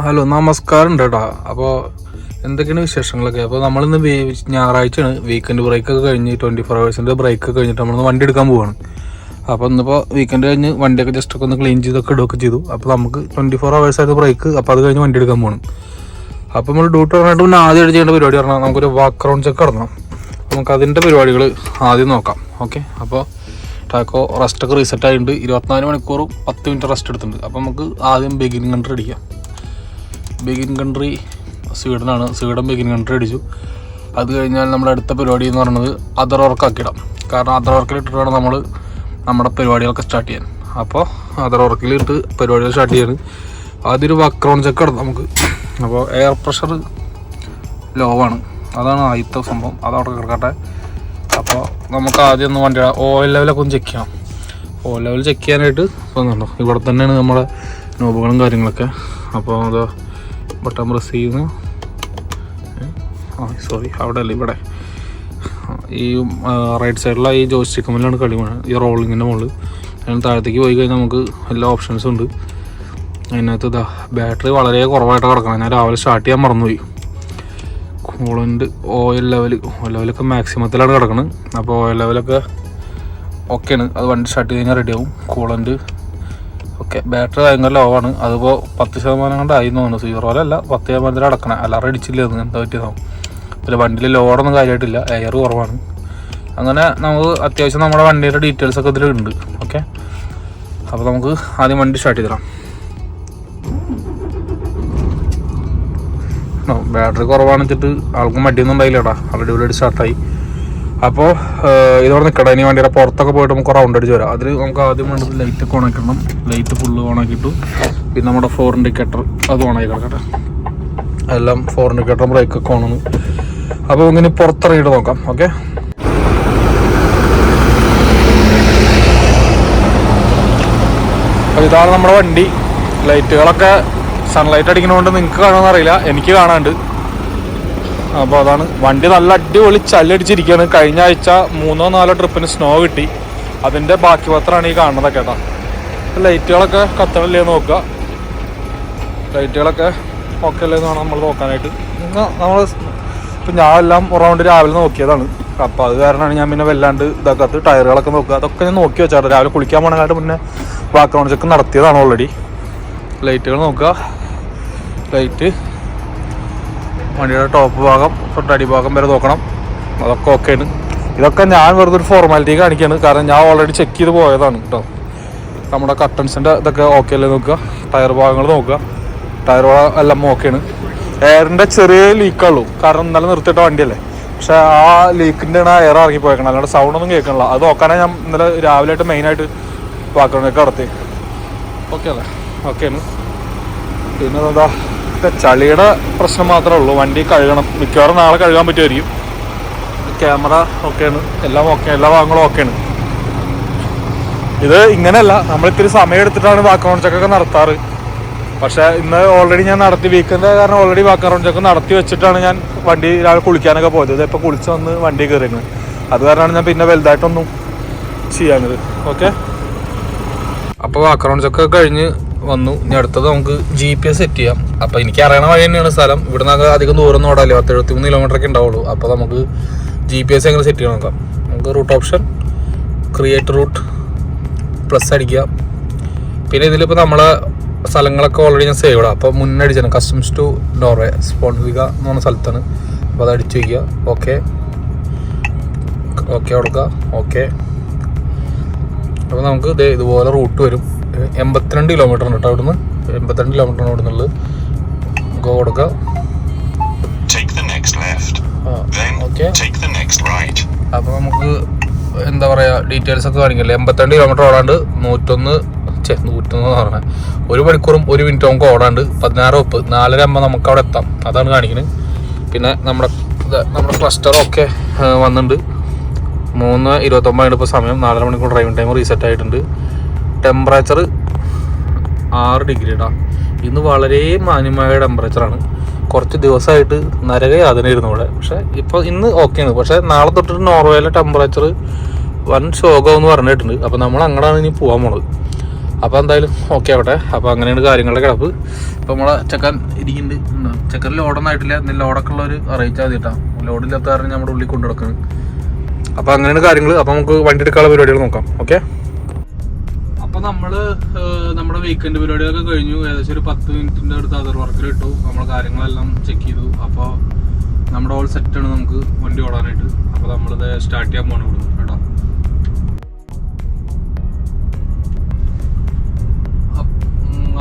Hello, നമസ്കാരം കേട്ടോ. അപ്പോൾ എന്തൊക്കെയാണ് വിശേഷങ്ങളൊക്കെ? അപ്പോൾ നമ്മളിന്ന് ഞായറാഴ്ചയാണ്, വീക്കെൻഡ് ബ്രേക്കൊക്കെ കഴിഞ്ഞ് 24 hours ബ്രേക്ക് കഴിഞ്ഞിട്ട് നമ്മളിന്ന് വണ്ടി എടുക്കാൻ പോവുകയാണ്. അപ്പോൾ ഇന്നിപ്പോൾ വീക്കെൻഡ് കഴിഞ്ഞ് വണ്ടിയൊക്കെ ജസ്റ്റ് ഒക്കെ ഒന്ന് ക്ലീൻ ചെയ്തൊക്കെ ഇടുകയൊക്കെ ചെയ്തു. അപ്പോൾ നമുക്ക് 24 hours ആയത് ബ്രേക്ക്. അപ്പോൾ അത് കഴിഞ്ഞ് വണ്ടി എടുക്കാൻ പോകണം. അപ്പോൾ നമ്മൾ ഡ്യൂട്ടി പറഞ്ഞിട്ട് പിന്നെ ആദ്യം ചെയ്യേണ്ട പരിപാടി പറഞ്ഞാൽ നമുക്കൊരു വാക്ക് റൗണ്ട് ചെക്ക് നടത്തണം. നമുക്ക് അതിൻ്റെ പരിപാടികൾ ആദ്യം നോക്കാം. ഓക്കെ, അപ്പോൾ ടാക്കോ റെസ്റ്റൊക്കെ റീസെറ്റ് ആയിട്ടുണ്ട്. 24 മണിക്കൂറും 10 മിനിറ്റ് റെസ്റ്റ് എടുത്തിട്ടുണ്ട്. അപ്പോൾ നമുക്ക് ആദ്യം ബിഗിനിങ് കൺട്രി അടിക്കാം. ബിഗിൻ കൺട്രി സ്വീഡനാണ്. സ്വീഡൻ ബിഗിൻ കൺട്രി അടിച്ചു. അത് കഴിഞ്ഞാൽ നമ്മുടെ അടുത്ത പരിപാടി എന്ന് പറയുന്നത് അതർ വർക്കാക്കിയിടാം. കാരണം അതർ വർക്കിലിട്ടിട്ട് വേണം നമ്മൾ നമ്മുടെ പരിപാടികളൊക്കെ സ്റ്റാർട്ട് ചെയ്യാൻ. അപ്പോൾ അതർ വർക്കിലിട്ട് പരിപാടികൾ സ്റ്റാർട്ട് ചെയ്യാൻ ആദ്യം ഒരു വർക്ക് റൗണ്ട് ചെക്ക് ഇടാം നമുക്ക്. അപ്പോൾ എയർ പ്രഷർ ലോ ആണ്, അതാണ് ആദ്യത്തെ സംഭവം. അതവിടെ കിടക്കട്ടെ. അപ്പോൾ നമുക്ക് ആദ്യം ഒന്ന് വണ്ടി ഓയിൽ ലെവലൊക്കെ ഒന്ന് ചെക്ക് ചെയ്യാം. ഓയിൽ ലെവൽ ചെക്ക് ചെയ്യാനായിട്ട് വന്നിട്ടുണ്ടോ, ഇവിടെ തന്നെയാണ് നമ്മുടെ നോബുകളും കാര്യങ്ങളൊക്കെ. അപ്പോൾ അത് ബട്ടൺ പ്രസ് ചെയ്യുന്നു. സോറി, അവിടെ അല്ല, ഇവിടെ ഈ റൈറ്റ് സൈഡിലുള്ള ഈ ജോയ്സ്റ്റിക്ക് മുന്നിലാണ് കളി വേണം. ഈ റോളിങ്ങിൻ്റെ മുകളിൽ അതിന് താഴത്തേക്ക് പോയി കഴിഞ്ഞാൽ നമുക്ക് എല്ലാ ഓപ്ഷൻസും ഉണ്ട്. അതിനകത്ത് ഇതാ ബാറ്ററി വളരെ കുറവായിട്ട് കിടക്കണം. ഞാൻ രാവിലെ സ്റ്റാർട്ട് ചെയ്യാൻ മറന്നുപോയി. കൂളൻ്റ് ഓയിൽ ലെവലൊക്കെ മാക്സിമത്തിലാണ് കിടക്കുന്നത്. അപ്പോൾ ഓയിൽ ലെവലൊക്കെ ഓക്കെയാണ്. അത് വണ്ടി സ്റ്റാർട്ട് ചെയ്ത് കഴിഞ്ഞാൽ റെഡിയാവും. Coolant okay. ബാറ്ററി ഭയങ്കര ലോ ആണ്. അതിപ്പോൾ 10% കണ്ടായി തോന്നുന്നു. 0 അല്ല, 10% അടക്കണം. അല്ലാതെ അടിച്ചില്ല, അത് എന്താ പറ്റിയതാവും. പിന്നെ വണ്ടിയിൽ ലോഡൊന്നും കാര്യമായിട്ടില്ല, എയർ കുറവാണ്. അങ്ങനെ നമുക്ക് അത്യാവശ്യം നമ്മുടെ വണ്ടിയുടെ ഡീറ്റെയിൽസൊക്കെ ഇതിലുണ്ട്. ഓക്കെ, അപ്പോൾ നമുക്ക് ആദ്യം വണ്ടി സ്റ്റാർട്ട് ചെയ്തിടാം. ബാറ്ററി കുറവാണെന്ന് വെച്ചിട്ട് ആൾക്കും മടിയൊന്നും ഉണ്ടായില്ല കേട്ടോ. ആൾറെഡി ഇവിടെ സ്റ്റാർട്ടായി. അപ്പോൾ ഇതോടെ നിൽക്കട്ടെ. ഇനി വണ്ടിയുടെ പുറത്തൊക്കെ പോയിട്ട് നമുക്ക് റൗണ്ട് അടിച്ച് വരാം. അതിൽ നമുക്ക് ആദ്യം വേണ്ടത് ലൈറ്റൊക്കെ ഓണാക്കിടണം. Light full ഓണാക്കിയിട്ടു. പിന്നെ നമ്മുടെ 4 ഇൻഡിക്കേറ്റർ അത് ഓണാക്കി കിടക്കട്ടെ. എല്ലാം 4 ഇൻഡിക്കേറ്ററും ബ്രേക്കൊക്കെ ഓണാണ്. അപ്പോൾ ഇങ്ങനെ പുറത്തിറങ്ങിയിട്ട് നോക്കാം. ഓക്കെ, അപ്പോൾ ഇതാണ് നമ്മുടെ വണ്ടി. ലൈറ്റുകളൊക്കെ സൺലൈറ്റ് അടിക്കുന്നതുകൊണ്ട് നിങ്ങൾക്ക് കാണുമെന്ന് അറിയില്ല, എനിക്ക് കാണാണ്ട്. അപ്പോൾ അതാണ് വണ്ടി. നല്ല അടിപൊളി ചല്ലടിച്ചിരിക്കുകയാണ്. കഴിഞ്ഞ ആഴ്ച 3-4 ട്രിപ്പിന് സ്നോ കിട്ടി. അതിൻ്റെ ബാക്കി പത്രമാണ് ഈ കാണുന്നതൊക്കെ കേട്ടോ. ലൈറ്റുകളൊക്കെ കത്തണില്ലേ നോക്കുക. ലൈറ്റുകളൊക്കെ ഓക്കെ അല്ലേന്ന് വേണം നമ്മൾ നോക്കാനായിട്ട്. നമ്മൾ ഇപ്പം ഞാൻ എല്ലാം റൗണ്ട് രാവിലെ നോക്കിയതാണ്. അപ്പോൾ അത് കാരണമാണ് ഞാൻ പിന്നെ വല്ലാണ്ട് ഇതാക്കാത്ത. ടയറുകളൊക്കെ നോക്കുക, അതൊക്കെ ഞാൻ നോക്കി വെച്ചാൽ രാവിലെ കുളിക്കാൻ പോകണമായിട്ട് മുന്നേ ബാക്ക്ഗ്രൗണ്ട് ചെക്ക് നടത്തിയതാണ് ഓൾറെഡി. ലൈറ്റുകൾ നോക്കുക. ലൈറ്റ് വണ്ടിയുടെ ടോപ്പ് ഭാഗം തൊട്ട് അടിഭാഗം വരെ നോക്കണം. അതൊക്കെ ഓക്കെയാണ്. ഇതൊക്കെ ഞാൻ വെറുതെ ഒരു ഫോർമാലിറ്റി കാണിക്കുകയാണ്. കാരണം ഞാൻ ഓൾറെഡി ചെക്ക് ചെയ്ത് പോയതാണ് കേട്ടോ. നമ്മുടെ കട്ടൻസിൻ്റെ ഇതൊക്കെ ഓക്കെ അല്ലേ നോക്കുക. ടയർ ഭാഗങ്ങൾ നോക്കുക. ടയർ എല്ലാം ഓക്കെയാണ്. എയറിൻ്റെ ചെറിയ ലീക്കുള്ളൂ, കാരണം ഇന്നലെ നിർത്തിയിട്ട വണ്ടിയല്ലേ. പക്ഷേ ആ ലീക്കിൻ്റെ ആണ് എയർ ഇറങ്ങി പോയേക്കണം. അല്ലാണ്ട് സൗണ്ടൊന്നും കേൾക്കണില്ല. അത് നോക്കാനാണ് ഞാൻ ഇന്നലെ രാവിലെ ആയിട്ട് മെയിനായിട്ട് ബാക്ക്ഗ്രൗണ്ടൊക്കെ നടത്തി. ഓക്കെ അല്ലേ? ഓക്കെയാണ്. പിന്നെ എന്താ, ചളിയുടെ പ്രശ്നം മാത്രമേ ഉള്ളൂ. വണ്ടി കഴുകണം. മിക്കവാറും നാളെ കഴുകാൻ പറ്റുമായിരിക്കും. ക്യാമറ ഓക്കെയാണ്. എല്ലാം ഓക്കെ, എല്ലാ ഭാഗങ്ങളും ഓക്കെയാണ്. ഇത് ഇങ്ങനെയല്ല, നമ്മളിത്തിരി സമയം എടുത്തിട്ടാണ് ബാക്ക്ഗ്രൗണ്ട് ചെക്കൊക്കെ നടത്താറ്. പക്ഷേ ഇന്ന് ഓൾറെഡി ഞാൻ നടത്തി. വീക്കെൻഡ് കാരണം ഓൾറെഡി ബാക്ക്ഗ്രൗണ്ട് ചെക്ക് നടത്തി വെച്ചിട്ടാണ് ഞാൻ വണ്ടി രാവിലെ കുളിക്കാനൊക്കെ പോയത്. ഇതിപ്പോൾ കുളിച്ച് വന്ന് വണ്ടി കയറിയത്. അത് കാരണമാണ് ഞാൻ പിന്നെ വലുതായിട്ടൊന്നും ചെയ്യാനത്. ഓക്കെ, അപ്പോൾ ബാക്ക്ഗ്രൗണ്ട് ചെക്കൊക്കെ കഴിഞ്ഞ് വന്നു. ഇനി അടുത്തത് നമുക്ക് GPS സെറ്റ് ചെയ്യാം. അപ്പോൾ എനിക്ക് അറിയണ വഴി തന്നെയാണ് സ്ഥലം. ഇവിടെ നിന്ന് അധികം ദൂരം ഒന്നും ഓടാല്ലേ, 73 കിലോമീറ്ററൊക്കെ ഉണ്ടാവുള്ളൂ. അപ്പോൾ നമുക്ക് GPS എങ്ങനെ സെറ്റ് ചെയ്യണം നോക്കാം. നമുക്ക് route option, create route plus അടിക്കുക. പിന്നെ ഇതിലിപ്പോൾ നമ്മളെ സ്ഥലങ്ങളൊക്കെ ഓൾറെഡി ഞാൻ സേവ് ഇടാം. അപ്പോൾ മുന്നടിച്ചാണ് കസ്റ്റംസ് ടു നോർവേ സ്പോൺവിക എന്ന് പറഞ്ഞ സ്ഥലത്താണ്. അപ്പോൾ അത് അടിച്ചു വയ്ക്കുക. ഓക്കെ ഓക്കെ കൊടുക്കുക. ഓക്കെ, അപ്പോൾ നമുക്ക് ഇതുപോലെ റൂട്ട് വരും. 82 കിലോമീറ്റർ ഉണ്ട് കേട്ടോ. അവിടുന്ന് 82 കിലോമീറ്ററാണ് അവിടെ നിന്നുള്ളത്. ഗോ കൊടുക്കുക. ഓക്കെ, അപ്പോൾ നമുക്ക് എന്താ പറയുക, ഡീറ്റെയിൽസ് ഒക്കെ കാണിക്കില്ല. 82 കിലോമീറ്റർ ഓടാണ്ട് 101 പറഞ്ഞാൽ 1 മണിക്കൂറും 1 മിനിറ്റും നമുക്ക് ഓടാണ്ട് 16 4:50 നമുക്ക് അവിടെ എത്താം. അതാണ് കാണിക്കുന്നത്. പിന്നെ നമ്മുടെ ക്ലസ്റ്റർ ഒക്കെ വന്നിട്ടുണ്ട്. 3:29 ഇപ്പോൾ സമയം. 4.5 മണിക്കൂർ ഡ്രൈവിംഗ് ടൈം റീസെറ്റ് ആയിട്ടുണ്ട്. ടെമ്പറേച്ചർ 6 ഡിഗ്രി ഇടാം. ഇന്ന് വളരെ മാന്യമായ ടെമ്പറേച്ചറാണ്. കുറച്ച് ദിവസമായിട്ട് നരകയാതനയായിരുന്നു ഇവിടെ. പക്ഷേ ഇപ്പോൾ ഇന്ന് ഓക്കെയാണ്. പക്ഷേ നാളെ തൊട്ടിട്ട് നോർവേയിലെ ടെമ്പറേച്ചർ വൻ ശോകമെന്ന് പറഞ്ഞിട്ടുണ്ട്. അപ്പോൾ നമ്മൾ അങ്ങോട്ടാണ് ഇനി പോകാൻ പോണത്. അപ്പോൾ എന്തായാലും ഓക്കെ ആവട്ടെ. അപ്പോൾ അങ്ങനെയാണ് കാര്യങ്ങളുടെ കിടപ്പ്. ഇപ്പോൾ നമ്മളെ ചെക്കൻ ഇരിക്കുന്നുണ്ട്. ചെക്കൻ ലോഡൊന്നും ആയിട്ടില്ല. എന്തെങ്കിലും ലോഡൊക്കെ ഉള്ളവർ അറിയിച്ചാൽ മതി കേട്ടോ. ലോഡില്ലാത്ത കാരണം നമ്മുടെ ഉള്ളിൽ കൊണ്ടു നടക്കുന്നത്. അപ്പോൾ അങ്ങനെയാണ് കാര്യങ്ങൾ. അപ്പോൾ നമുക്ക് വണ്ടി എടുക്കാനുള്ള പരിപാടികൾ നോക്കാം. ഓക്കെ. അപ്പോൾ നമ്മൾ നമ്മുടെ വീക്കെൻഡ് പരിപാടികളൊക്കെ കഴിഞ്ഞു. ഏകദേശം ഒരു 10 മിനിറ്റിൻ്റെ അടുത്ത് അതർ വർക്കിൽ ഇട്ടു. നമ്മൾ കാര്യങ്ങളെല്ലാം ചെക്ക് ചെയ്തു. അപ്പോൾ നമ്മുടെ ഓൾ സെറ്റാണ് നമുക്ക് വണ്ടി ഓടാനായിട്ട്. അപ്പോൾ നമ്മളിത് സ്റ്റാർട്ട് ചെയ്യാൻ പോകണം ഇവിടുന്ന് കേട്ടോ.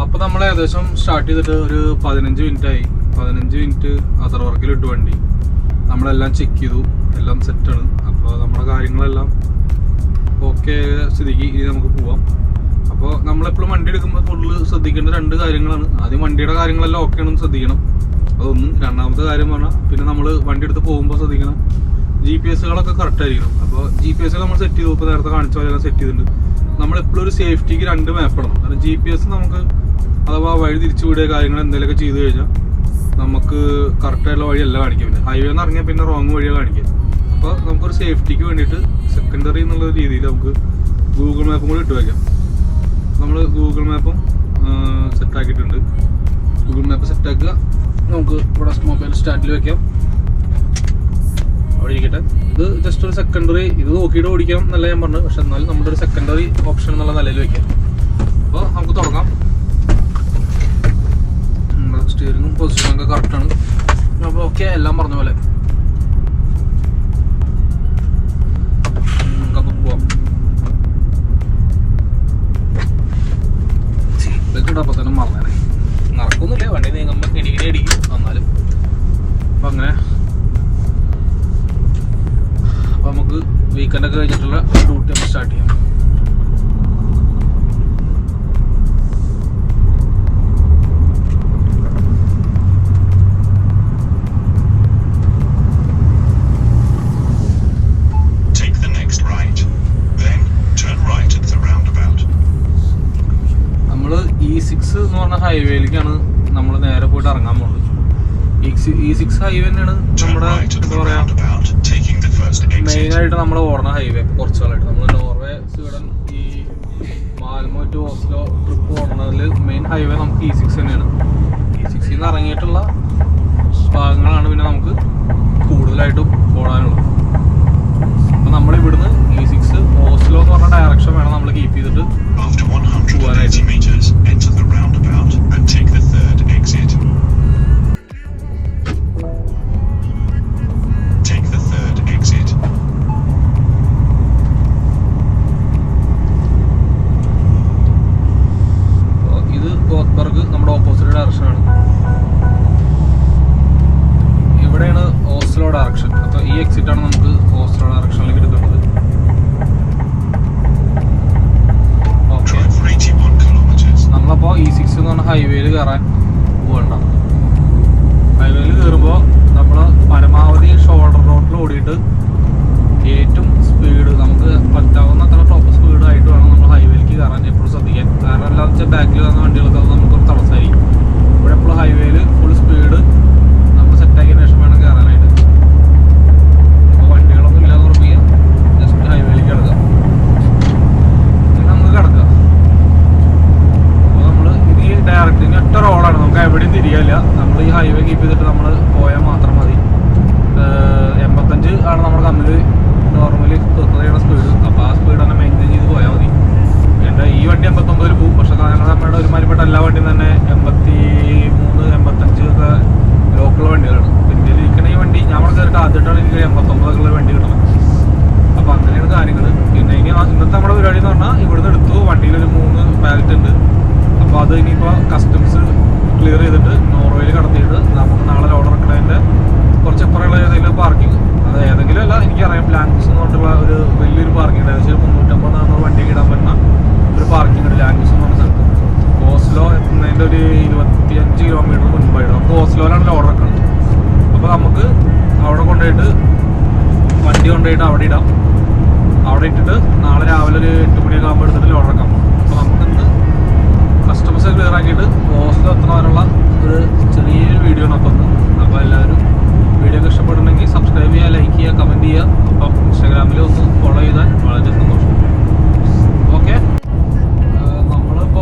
അപ്പോൾ നമ്മൾ ഏകദേശം സ്റ്റാർട്ട് ചെയ്തിട്ട് ഒരു 15 മിനിറ്റായി. 15 മിനിറ്റ് അതർ വർക്കിലിട്ട് വണ്ടി നമ്മളെല്ലാം ചെക്ക് ചെയ്തു. എല്ലാം സെറ്റാണ്. അപ്പോൾ നമ്മുടെ കാര്യങ്ങളെല്ലാം ഓക്കെ സ്ഥിതിക്ക് ഇനി നമുക്ക് പോവാം. അപ്പോൾ നമ്മളെപ്പോഴും വണ്ടി എടുക്കുമ്പോൾ ഫുള്ള് ശ്രദ്ധിക്കേണ്ട 2 കാര്യങ്ങളാണ്. ആദ്യം വണ്ടിയുടെ കാര്യങ്ങളെല്ലാം ഓക്കെ ആണെന്ന് ശ്രദ്ധിക്കണം. അതൊന്നും. രണ്ടാമത്തെ കാര്യം പറഞ്ഞാൽ പിന്നെ നമ്മൾ വണ്ടി എടുത്ത് പോകുമ്പോൾ ശ്രദ്ധിക്കണം GPS-കളൊക്കെ കറക്റ്റ് ആയിരിക്കണം. അപ്പോൾ GPS നമ്മൾ സെറ്റ് ചെയ്തു. ഇപ്പോൾ നേരത്തെ കാണിച്ച പോലെ സെറ്റ് ചെയ്തിട്ടുണ്ട്. നമ്മളെപ്പോഴും ഒരു സേഫ്റ്റിക്ക് 2 മാപ്പ് ഇടണം. കാരണം GPS നമുക്ക് അഥവാ വഴി തിരിച്ചു വിടുക കാര്യങ്ങൾ എന്തെങ്കിലുമൊക്കെ ചെയ്ത് കഴിഞ്ഞാൽ നമുക്ക് കറക്റ്റായിട്ടുള്ള വഴിയല്ല കാണിക്കുക. പിന്നെ ഹൈവേ എന്ന് ഇറങ്ങിയാൽ പിന്നെ റോങ് വഴിയാണ് കാണിക്കുക. അപ്പോൾ നമുക്കൊരു സേഫ്റ്റിക്ക് വേണ്ടിയിട്ട് സെക്കൻഡറി എന്നുള്ള രീതിയിൽ നമുക്ക് ഗൂഗിൾ മാപ്പും കൂടി ഇട്ട് വയ്ക്കാം. നമ്മൾ ഗൂഗിൾ മാപ്പും സെറ്റാക്കിയിട്ടുണ്ട്. Google map സെറ്റാക്കുക. നമുക്ക് ഇവിടെ മൊബൈൽ സ്റ്റാൻഡിൽ വയ്ക്കാം. അവിടെ ഇരിക്കട്ടെ. ഇത് ജസ്റ്റ് ഒരു സെക്കൻഡറി. ഇത് നോക്കിയിട്ട് ഓടിക്കാം എന്നല്ല ഞാൻ പറഞ്ഞു. പക്ഷെ എന്നാലും നമ്മുടെ ഒരു സെക്കൻഡറി ഓപ്ഷൻ എന്നുള്ള നിലയിൽ വയ്ക്കാം. അപ്പോൾ നമുക്ക് തുടങ്ങാം. സ്റ്റിയറിങ്ങും പൊസിഷനൊക്കെ കറക്റ്റാണ്. അപ്പോൾ ഓക്കെ എല്ലാം പറഞ്ഞ പോലെ നമുക്കപ്പോൾ പോവാം. സീറ്റിലേക്ക് ഇടപ്പോൾ തന്നെ മറന്നേനെ. നടക്കൊന്നുമില്ല. വണ്ടി നീങ്ങുമ്പോൾ ഇടിക്കിനെ അടിക്കും. എന്നാലും അപ്പം അങ്ങനെ അപ്പോൾ നമുക്ക് വീക്കെൻഡൊക്കെ കഴിഞ്ഞിട്ടുള്ള ഡ്യൂട്ടി നമുക്ക് സ്റ്റാർട്ട് ചെയ്യാം. E6 എന്ന് പറഞ്ഞ ഹൈവേയിലേക്കാണ് നമ്മൾ നേരെ പോയിട്ട് ഇറങ്ങാൻ പോകുന്നത്. E6 ഹൈവേ തന്നെയാണ് നമ്മുടെ എന്താ പറയുക മെയിനായിട്ട് നമ്മൾ ഓടുന്ന ഹൈവേ. കുറച്ച് കാലമായിട്ട് നമ്മൾ നോർവേ, സ്വീഡൻ, ഈ മാൽമോ ടു ഓസ്ലോ ട്രിപ്പ് ഓടുന്നതിൽ മെയിൻ ഹൈവേ നമുക്ക് E6 തന്നെയാണ്. E6 നിന്ന് ഇറങ്ങിയിട്ടുള്ള ഭാഗങ്ങളാണ് പിന്നെ നമുക്ക് കൂടുതലായിട്ടും ഓടാനുള്ളത്. അപ്പം നമ്മളിവിടുന്ന് E6 ഓസ്ലോ എന്ന് പറഞ്ഞ ഡയറക്ഷൻ വേണം നമ്മൾ കീപ്പ് ചെയ്തിട്ട് പോകാനായിട്ട്. ഇത് ഗോത്ബർഗ് നമ്മുടെ ഓപ്പോസിറ്റ് ഡയറക്ഷനാണ്. ഇവിടെയാണ് ഓസ്ലോ ഡയറക്ഷൻ. അപ്പോൾ ഈ എക്സിറ്റാണ് നമുക്ക് ഓസ്ലോ ഡയറക്ഷനിലേക്ക് എടുക്കേണ്ടത്. നമ്മളപ്പോൾ E6 എന്ന് പറഞ്ഞ ഹൈവേയിൽ കയറാൻ പോകണ്ട. ഹൈവേയിൽ കയറുമ്പോൾ നമ്മൾ പരമാവധി ഷോൾഡർ റോഡിൽ ഓടിയിട്ട് ഏറ്റവും സ്പീഡ് നമുക്ക് പറ്റാവുന്ന അത്ര ടോപ്പ് സ്പീഡായിട്ട് വേണം നമ്മൾ ഹൈവേയിലേക്ക് കയറാൻ എപ്പോഴും ശ്രദ്ധിക്കാൻ. കാരണം എന്താണെന്ന് വെച്ചാൽ ബാക്കിൽ വന്ന വണ്ടികൾക്ക് അത് നമുക്കൊരു തടസ്സമായിരിക്കും. ഇവിടെ എപ്പോഴും ഹൈവേയിൽ ഫുൾ സ്പീഡ് നമ്മൾ സെറ്റാക്കിയതിന് ശേഷം വേണം കയറാനായിട്ട്. അപ്പോൾ വണ്ടികളൊന്നും ഇല്ലാതെ ഉറപ്പിക്കുക. ജസ്റ്റ് ഹൈവേയിലേക്ക് കിടക്കുക. പിന്നെ നമുക്ക് കിടക്കുക. ഡയറക്റ്റ് ഇനി ഒറ്റ റോഡാണ്. നമുക്ക് എവിടെയും തിരിയില്ല. നമ്മൾ ഈ ഹൈവേ കീപ്പ് ചെയ്തിട്ട് നമ്മൾ പോയാൽ മാത്രം മതി. 85 ആണ് നമ്മുടെ കണ്ണിൽ നോർമലി പ്രിഫർ ചെയ്യുന്ന സ്പീഡ്. അപ്പോൾ ആ സ്പീഡ് തന്നെ മെയിൻറ്റെയിൻ ചെയ്ത് പോയാൽ മതി. എൻ്റെ ഈ വണ്ടി 89 പോകും. പക്ഷേ ഞങ്ങളുടെ നമ്മുടെ ഒരുമാതിരിപ്പെട്ട എല്ലാ വണ്ടിയും തന്നെ 83, 85 ഒക്കെ ലോക്കൽ വണ്ടികളാണ്. പിന്നെ ഇരിക്കുന്ന ഈ വണ്ടി ഞാൻ അവിടെ കയറിയിട്ട് ആദ്യമായിട്ടാണ് എനിക്ക് 89 ഉള്ള വണ്ടി കിട്ടണം. അപ്പോൾ അങ്ങനെയാണ് കാര്യങ്ങൾ. പിന്നെ ഇനി ഇന്നത്തെ നമ്മുടെ പരിപാടി എന്ന് പറഞ്ഞാൽ ഇവിടുന്ന് എടുത്തു വണ്ടിയിലൊരു 3 പാലറ്റ് ഉണ്ട്. അപ്പോൾ അത് ഇനിയിപ്പോൾ കസ്റ്റംസ് ക്ലിയർ ചെയ്തിട്ട് നോർവേയിൽ കടത്തിയിട്ട് നമുക്ക് നാളെ ലോഡ് ഇറക്കുന്നതിൻ്റെ കുറച്ച് ഇപ്പുറമുള്ള ഏതെങ്കിലും പാർക്കിംഗ്, അത് ഏതെങ്കിലും അല്ല എനിക്കറിയാം, ലാംഗ്വേജ് എന്ന് പറഞ്ഞിട്ടുള്ള ഒരു വലിയൊരു പാർക്കിംഗ്, ഏകദേശം 350-400 വണ്ടിക്ക് ഇടാൻ പറ്റുന്ന ഒരു പാർക്കിംഗ് ഉണ്ട് ലാംഗ്വേജ് എന്ന് പറഞ്ഞ സ്ഥലത്ത്. ഓസ്ലോ എത്തുന്നതിൻ്റെ ഒരു 25 കിലോമീറ്റർ മുൻപായിട്ട് നമുക്ക് ഓസ്ലോയിലാണ് ലോഡ് ഇറക്കുന്നത്. അപ്പോൾ നമുക്ക് അവിടെ കൊണ്ടുപോയിട്ട് വണ്ടി കൊണ്ടുപോയിട്ട് അവിടെ ഇടാം. അവിടെ ഇട്ടിട്ട് നാളെ രാവിലെ ഒരു 8 മണിയൊക്കെ ആകുമ്പോൾ എടുത്തിട്ട് ലോഡ് ഇറക്കാം. അപ്പോൾ നമുക്കിന്ന് കസ്റ്റമേഴ്സ് ക്ലിയർ ആക്കിയിട്ട് ഓസ്ലോ എത്തുന്നവരുള്ള ഒരു ചെറിയൊരു വീഡിയോ ആണ് അപ്പം. അപ്പോൾ എല്ലാവരും വീഡിയോ ഒക്കെ ഇഷ്ടപ്പെടുന്നെങ്കിൽ സബ്സ്ക്രൈബ് ചെയ്യുക, ലൈക്ക് ചെയ്യുക, കമൻറ്റ് ചെയ്യുക. അപ്പം ഇൻസ്റ്റാഗ്രാമിൽ ഒന്ന് ഫോളോ ചെയ്താൽ വളരെ സന്തോഷം. ഓക്കെ, നമ്മളിപ്പോൾ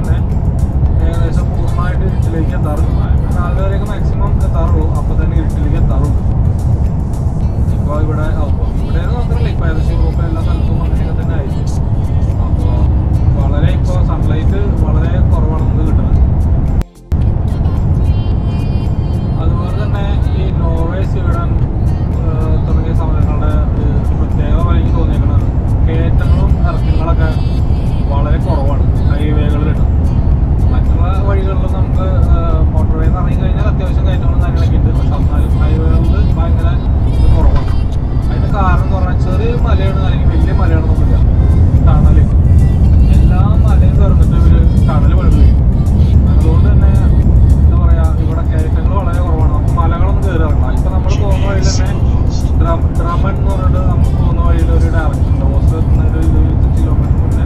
തന്നെ ഏകദേശം പൂർണ്ണമായിട്ട് ഇരുട്ടിലേക്ക് എത്താറുണ്ട്. 4 വരെയൊക്കെ മാക്സിമം എത്താറുള്ളൂ, അപ്പോൾ തന്നെ ഇരുട്ടിലേക്ക് എത്താറുണ്ട്. ഇപ്പോൾ ഇവിടെ മാത്രമല്ല, ഇപ്പോൾ ഏകദേശം യൂറോപ്പിലെ എല്ലാ സ്ഥലത്തും അങ്ങനെയൊക്കെ തന്നെ ആയിരിക്കും. അപ്പോൾ വളരെ ഇപ്പോൾ സൺലൈറ്റ് വളരെ കുറവാണ് നമുക്ക് കിട്ടുന്നത്. അതുപോലെ തന്നെ ഈ നോർവേ, സ്വീഡൻ തുടങ്ങിയ സമയങ്ങളുടെ പ്രത്യേകമായി എനിക്ക് തോന്നിയിരിക്കുന്നത് കയറ്റങ്ങളും ഇറക്കങ്ങളൊക്കെ വളരെ കുറവാണ് ഹൈവേകളിലിട്ട്. മറ്റുള്ള വഴികളിൽ നമുക്ക് മോട്ടോർ വേന്ന് ഇറങ്ങി കഴിഞ്ഞാൽ അത്യാവശ്യം കയറ്റങ്ങളും കാര്യങ്ങളൊക്കെ ഉണ്ട്. പക്ഷെ എന്നാലും ഹൈവേകളിൽ ഭയങ്കര കുറവാണ്. അതിൻ്റെ കാരണം എന്ന് പറഞ്ഞാൽ ചെറിയ മലയാണ് അല്ലെങ്കിൽ വലിയ മലയാണെന്നൊന്നുമില്ല, ടണൽ എല്ലാ മലയും തുറന്നിട്ട് ഇവർ ടണൽ പണിതുകയും. അതുകൊണ്ട് തന്നെ എന്താ പറയുക, ഇവിടെ കയറ്റങ്ങൾ വളരെ കുറവാണ്. നമുക്ക് മലകളൊന്നും കയറി ഇറങ്ങണം. ഇപ്പം നമ്മൾ പോകുന്ന വഴിയിൽ തന്നെ ഡ്രമൺ എന്ന് പറഞ്ഞിട്ട് നമ്മൾ പോകുന്ന വഴിയിൽ ഒരു ഡയറക്ഷൻ ഉണ്ട്. ഓസ്ട്രേലിയ ഒരു 20 കിലോമീറ്റർ മുന്നേ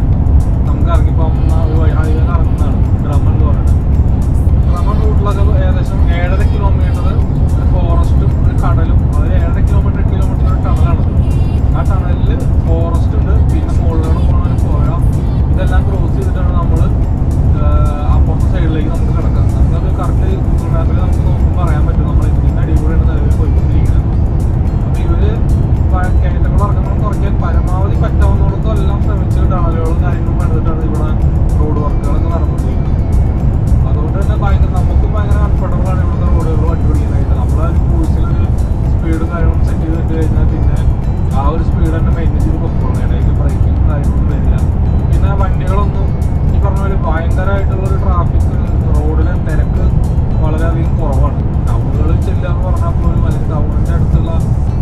നമുക്ക് ഇറങ്ങിപ്പോകുന്ന ഒരു ഹൈവേയിൽ ഇറങ്ങുന്നതാണ് ഡ്രമൺ എന്ന് പറഞ്ഞിട്ട്. ഡ്രമൺ റൂട്ടിലൊക്കെ ഏകദേശം 7.5 കിലോമീറ്റർ ഒരു ഫോറസ്റ്റും ഒരു കടലും, അത് 7.5 കിലോമീറ്റർ 8 കിലോമീറ്റർ ഒരു ടണലാണത്. ആ ടണലിൽ ഫോറസ്റ്റ് ഉണ്ട്, പിന്നെ മുകളിലൂടെ പോകുന്ന ഒരു പുഴ, ഇതെല്ലാം ക്രോസ് ചെയ്തിട്ടാണ് നമ്മൾ അപ്പുറത്തെ സൈഡിലേക്ക് നമുക്ക് കിടക്കുക. നമുക്കത് കറക്റ്റ് ഗൂഗിൾ മാപ്പിൽ നമുക്ക് നോക്കുമ്പോൾ അറിയാൻ പറ്റും നമ്മൾ ഇതിൻ്റെ അടിപൊളിയാണ് നിലവിൽ പോയിക്കൊണ്ടിരിക്കുന്നത്. അപ്പോൾ ഇവർ കയറ്റങ്ങൾ ഇറങ്ങണം കുറയ്ക്കാൻ പരമാവധി പറ്റാവുന്നിടത്തും എല്ലാം ശ്രമിച്ച് ടണലുകളും കാര്യങ്ങളും എടുത്തിട്ടാണ് ഇവിടെ റോഡ് വർക്കുകളൊക്കെ നടന്നുകൊണ്ടിരിക്കുന്നത്. അതുകൊണ്ട് തന്നെ നമുക്കും ഭയങ്കര കംഫർട്ടബിളാണ് ഇവിടുത്തെ റോഡുകൾ വണ്ടി പിടിക്കാനായിട്ട്. നമ്മളൊരു ക്രൂസിലൊരു സ്പീഡും കാര്യങ്ങളും സെറ്റ് ചെയ്തിട്ട് കഴിഞ്ഞാൽ പിന്നെ ആ ഒരു സ്പീഡ് തന്നെ മെയിൻറ്റെയിൻ ചെയ്ത് പൊക്കോളണം. ഇടയ്ക്ക് ബ്രേക്കിങ് കാര്യങ്ങളൊന്നും വരില്ല. പിന്നെ വണ്ടികളൊന്നും ഈ പറഞ്ഞ പോലെ ഭയങ്കരമായിട്ടുള്ളൊരു ട്രാഫിക്, റോഡിലെ തിരക്ക് വളരെയധികം കുറവാണ്. ടൗണുകളിൽ ചെല്ലുക എന്ന് പറഞ്ഞാൽ പോലും അല്ലെങ്കിൽ ടൗണിൻ്റെ അടുത്തുള്ള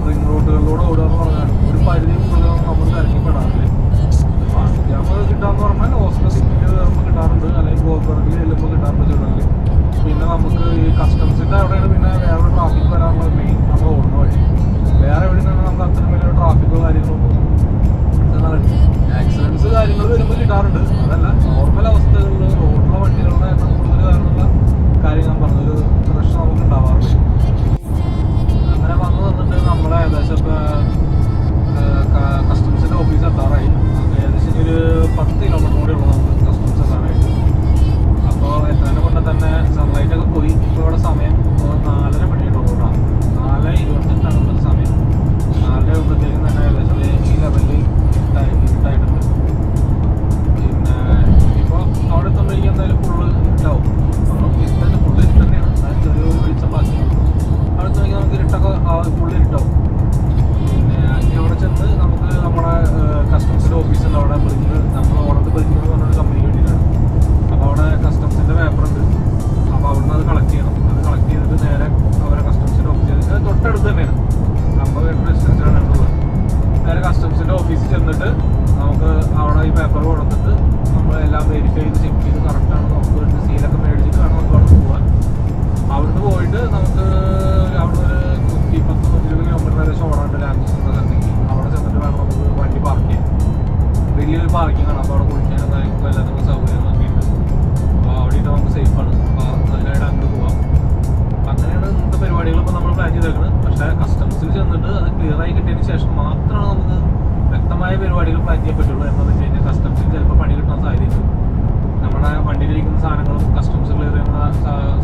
റിംഗ് റോഡുകളിലൂടെ ഓടുക എന്ന് പറഞ്ഞാൽ ഒരു പരിധി കൂടുതലൊന്നും നമ്മൾ തിരക്കിപ്പെടാറില്ല. നമ്മൾ കിട്ടാന്ന് പറഞ്ഞാൽ ഓസ്ലോ സിറ്റിയിൽ കയറുമ്പോൾ കിട്ടാറുണ്ട്, അല്ലെങ്കിൽ ഗോൾബർഗിൽ ചെല്ലുമ്പോൾ കിട്ടാറുണ്ട് ചുടലിൽ. പിന്നെ നമുക്ക് ഈ കസ്റ്റംസിൻ്റെ അവിടെയാണ് പിന്നെ വേറെ ട്രാഫിക് വരാനുള്ള മെയിൻ നമ്മൾ ഓടുന്ന വഴി. വേറെ എവിടെ നിന്നാണ് നമുക്ക് അത്രയും വലിയ ട്രാഫിക്കോ കാര്യങ്ങളൊന്നും ആക്സിഡൻസ് കാര്യങ്ങൾ വരുമ്പോൾ കിട്ടാറുണ്ട്. അതല്ല, നോർമൽ അവസ്ഥകളിൽ റോഡിലെ വണ്ടികളുടെ എണ്ണം കൂടുതൽ കാരണമുള്ള കാര്യം ഞാൻ പറഞ്ഞൊരു പ്രശ്നം നമുക്ക് ഉണ്ടാവാറുണ്ട്. അങ്ങനെ വന്നിട്ട് നമ്മൾ ഏകദേശം കസ്റ്റംസിൻ്റെ ഓഫീസ് എത്താറായി. ഏകദേശം ഒരു 10 കിലോമീറ്റർ കൂടി ഉള്ളൂ നമുക്ക് കസ്റ്റംസ് എത്താറായിട്ട്. അപ്പോൾ എത്താനെ കൊണ്ട് തന്നെ സൺലൈറ്റൊക്കെ പോയി. ഇപ്പോൾ ഇവിടെ സമയം 4:30 മണിയായിട്ടുള്ളൂ കേട്ടോ. 4:28 ഇപ്പോൾ സമയം. 4 ആകുമ്പോഴത്തേക്കും തന്നെ ഏകദേശം ഈ ലെവലിൽ ഇരുട്ടായിട്ടുണ്ട്. പിന്നെ ഇപ്പോൾ അവിടെ എത്തുമ്പോഴേക്കും എന്തായാലും ഫുള്ള് ഇരുട്ടാവും. ഇരുട്ടന്നെ ഫുള്ള് ഇരുട്ട് തന്നെയാണ്, അതായത് ചെറിയൊരു വെളിച്ചം ബാക്കി. അവിടെ എത്തുമ്പോഴേക്കും നമുക്ക് ഇരുട്ടൊക്കെ ഫുള്ള് ഇരുട്ടാവും. പിന്നെ അവിടെ ചെന്ന് നമുക്ക് നമ്മുടെ കസ്റ്റംസിൻ്റെ ഓഫീസുണ്ട്. അവിടെ ബ്രിങ്ക്, നമ്മൾ ഓർഡർ ബ്രിങ്ക് എന്ന് പറഞ്ഞൊരു കമ്പനിക്ക് വേണ്ടിയിട്ടാണ്. അപ്പോൾ അവിടെ കസ്റ്റംസിൻ്റെ പേപ്പറുണ്ട്. അപ്പോൾ അവിടുന്ന് അത് കളക്ട് ചെയ്യണം. അത് കളക്ട് ചെയ്തിട്ട് നേരെ അവരെ കസ്റ്റംസിൻ്റെ ഓഫീസിൽ തൊട്ടടുത്ത് തന്നെയാണ്, 50 മീറ്റർ ഡിസ്റ്റൻസിലാണ് ഉള്ളത്. നേരെ കസ്റ്റംസിൻ്റെ ഓഫീസിൽ ചെന്നിട്ട് നമുക്ക് അവിടെ ഈ പേപ്പർ കൊടുത്തിട്ട് നമ്മൾ എല്ലാം വെരിഫൈ ചെയ്ത് ചെക്ക് ചെയ്ത് കറക്റ്റാണ് നമുക്ക് വേണ്ടി സീലൊക്കെ മേടിച്ചിട്ട് വേണം നമുക്ക് അവിടെ പോകാൻ. അവിടുന്ന് പോയിട്ട് നമുക്ക് അവിടെ ഒരു 110-120 കിലോമീറ്റർ ഏകദേശം ഓടാണ്ട് ലാംഗ്വേജ് സ്ഥലത്തേക്ക് അവിടെ ചെന്നിട്ട് വേണം നമുക്ക് വണ്ടി പാർക്ക് ചെയ്യാൻ. വലിയൊരു പാർക്കിംഗ് ആണ്. അപ്പോൾ അവിടെ കുളിക്കാനും കാര്യങ്ങളും എല്ലാത്തിനും സൗകര്യങ്ങളൊക്കെ ഉണ്ട്. അപ്പോൾ അവിടെ ഇട്ട് നമുക്ക് സേഫാണ്. അപ്പോൾ അതിനായിട്ട് അങ്ങോട്ട് പോകാം. അങ്ങനെയാണ് ഇന്നത്തെ പരിപാടികൾ ഇപ്പോൾ നമ്മൾ പ്ലാൻ ചെയ്തേക്കുന്നത്. പക്ഷേ കസ്റ്റംസിൽ ചെന്നിട്ട് അത് ക്ലിയറായി കിട്ടിയതിന് ശേഷം മാത്രമാണ് നമുക്ക് വ്യക്തമായ പരിപാടികൾ പ്ലാൻ ചെയ്യാൻ പറ്റുള്ളൂ. എന്താണെന്ന് വെച്ച് കഴിഞ്ഞാൽ കസ്റ്റംസിൽ ചിലപ്പോൾ പണി കിട്ടാൻ സാധ്യതയുണ്ട്. നമ്മുടെ വണ്ടിയിലിരിക്കുന്ന സാധനങ്ങളും കസ്റ്റംസ് ക്ലിയർ ചെയ്യുന്ന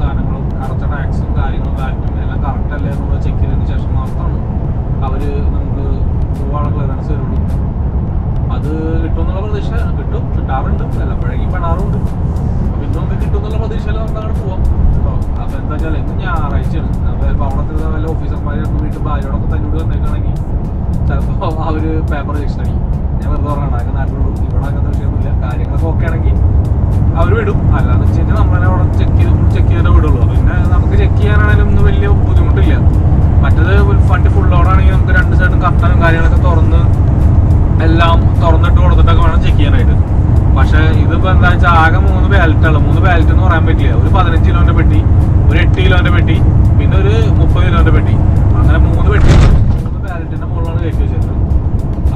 സാധനങ്ങളും കറക്റ്റ് ടാക്സും കാര്യങ്ങളും വാറ്റും എല്ലാം കറക്റ്റ് അല്ലേ എന്നുള്ളത് ചെക്ക് ചെയ്തതിന് ശേഷം മാത്രമാണ് അവർ നമുക്ക് പോകാനുള്ള ക്ലിയറൻസ് തരുള്ളൂ. അത് കിട്ടുമെന്നുള്ള പ്രതീക്ഷ കിട്ടാറുണ്ട്, എല്ലപ്പോഴേക്കും പെടാറുണ്ട്. അപ്പോൾ ഇന്ന് നമുക്ക് കിട്ടുമെന്നുള്ള പ്രതീക്ഷയിൽ നമുക്ക് അങ്ങോട്ട് പോവാം കേട്ടോ. അപ്പോൾ എന്താ വെച്ചാൽ ഇന്ന് ഞായറാഴ്ചയാണ്. അപ്പോൾ ചിലപ്പോൾ അവിടുത്തെ വല്ല ഓഫീസർമാർ വീട്ടിൽ ഭാര്യയോടൊക്കെ തന്നോട് വന്നേക്കാണെങ്കിൽ ചിലപ്പോൾ അവർ പേപ്പർ സെക്ഷൻ അടിക്കും. ഞാൻ വെറുതെ പറയണം, അതിന് നാട്ടിലുള്ളൂ. ഇവിടെ അങ്ങനത്തെ വിഷയമൊന്നുമില്ല. കാര്യങ്ങളൊക്കെ ഓക്കെ ആണെങ്കിൽ അവർ വിടും. അല്ലാന്ന് വെച്ച് കഴിഞ്ഞാൽ നമ്മളെ അവിടെ ചെക്ക് ചെയ്തിട്ട് വിടുള്ളൂ. പിന്നെ നമുക്ക് ചെക്ക് ചെയ്യാനാണെങ്കിലും ഒന്നും വലിയ ബുദ്ധിമുട്ടില്ല. മറ്റേത് വണ്ടി ഫുൾ ലോഡാണെങ്കിൽ നമുക്ക് 2 സൈഡും കർട്ടനും കാര്യങ്ങളൊക്കെ എല്ലാം തുറന്നിട്ട് കൊടുത്തിട്ടൊക്കെ വേണം ചെക്ക് ചെയ്യാനായിട്ട്. പക്ഷേ ഇതിപ്പോൾ എന്താ വെച്ചാൽ ആകെ 3 ബാലറ്റുള്ളൂ. 3 ബാലറ്റ് എന്ന് പറയാൻ പറ്റില്ല. ഒരു 15 കിലോൻ്റെ പെട്ടി, ഒരു 8 കിലോൻ്റെ പെട്ടി, പിന്നെ ഒരു 30 കിലോൻ്റെ പെട്ടി. അങ്ങനെ 3 പെട്ടി 3 ബാലറ്റിൻ്റെ മുകളിലാണ് കയറ്റി വെച്ചിട്ടുണ്ട്.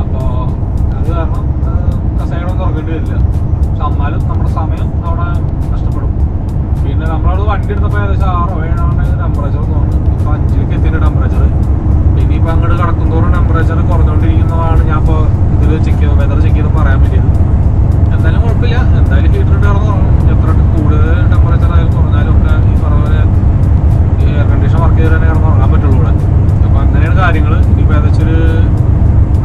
അപ്പോൾ അത് കാരണം കസേരകളൊന്നും തുറക്കേണ്ടി വരില്ല. പക്ഷെ എന്നാലും നമ്മുടെ സമയം അവിടെ നഷ്ടപ്പെടും. പിന്നെ നമ്മളവിടെ വണ്ടി എടുത്തപ്പോൾ ഏകദേശം 6-7 ടെമ്പറേച്ചർ തോന്നുന്നു. ഇപ്പോൾ 5-ലേക്ക് എത്തിയിട്ട് ടെമ്പറേച്ചർ. ഇനിയിപ്പോൾ അങ്ങോട്ട് കടക്കും തോറും ടെമ്പറേച്ചർ കുറഞ്ഞുകൊണ്ടിരിക്കുന്നതാണ്. ഞാൻ ഇപ്പോൾ ഇതിൽ വെതർ ചെക്ക് ചെയ്ത് പറയാൻ പറ്റിയത്. എന്തായാലും കുഴപ്പമില്ല. എന്തായാലും ഹീറ്റർ ഇട്ട് കിടന്ന് എത്ര കൂടുതൽ ടെമ്പറേച്ചർ ആയാലും കുറഞ്ഞാലും ഒക്കെ ഈ പറഞ്ഞ പോലെ എയർ കണ്ടീഷൻ വർക്ക് ചെയ്ത് തന്നെ കിടന്ന് ഉറങ്ങാൻ പറ്റുള്ളൂ ഇവിടെ. അപ്പോൾ അങ്ങനെയാണ് കാര്യങ്ങൾ. ഇനിയിപ്പോൾ ഏകദേശം ഒരു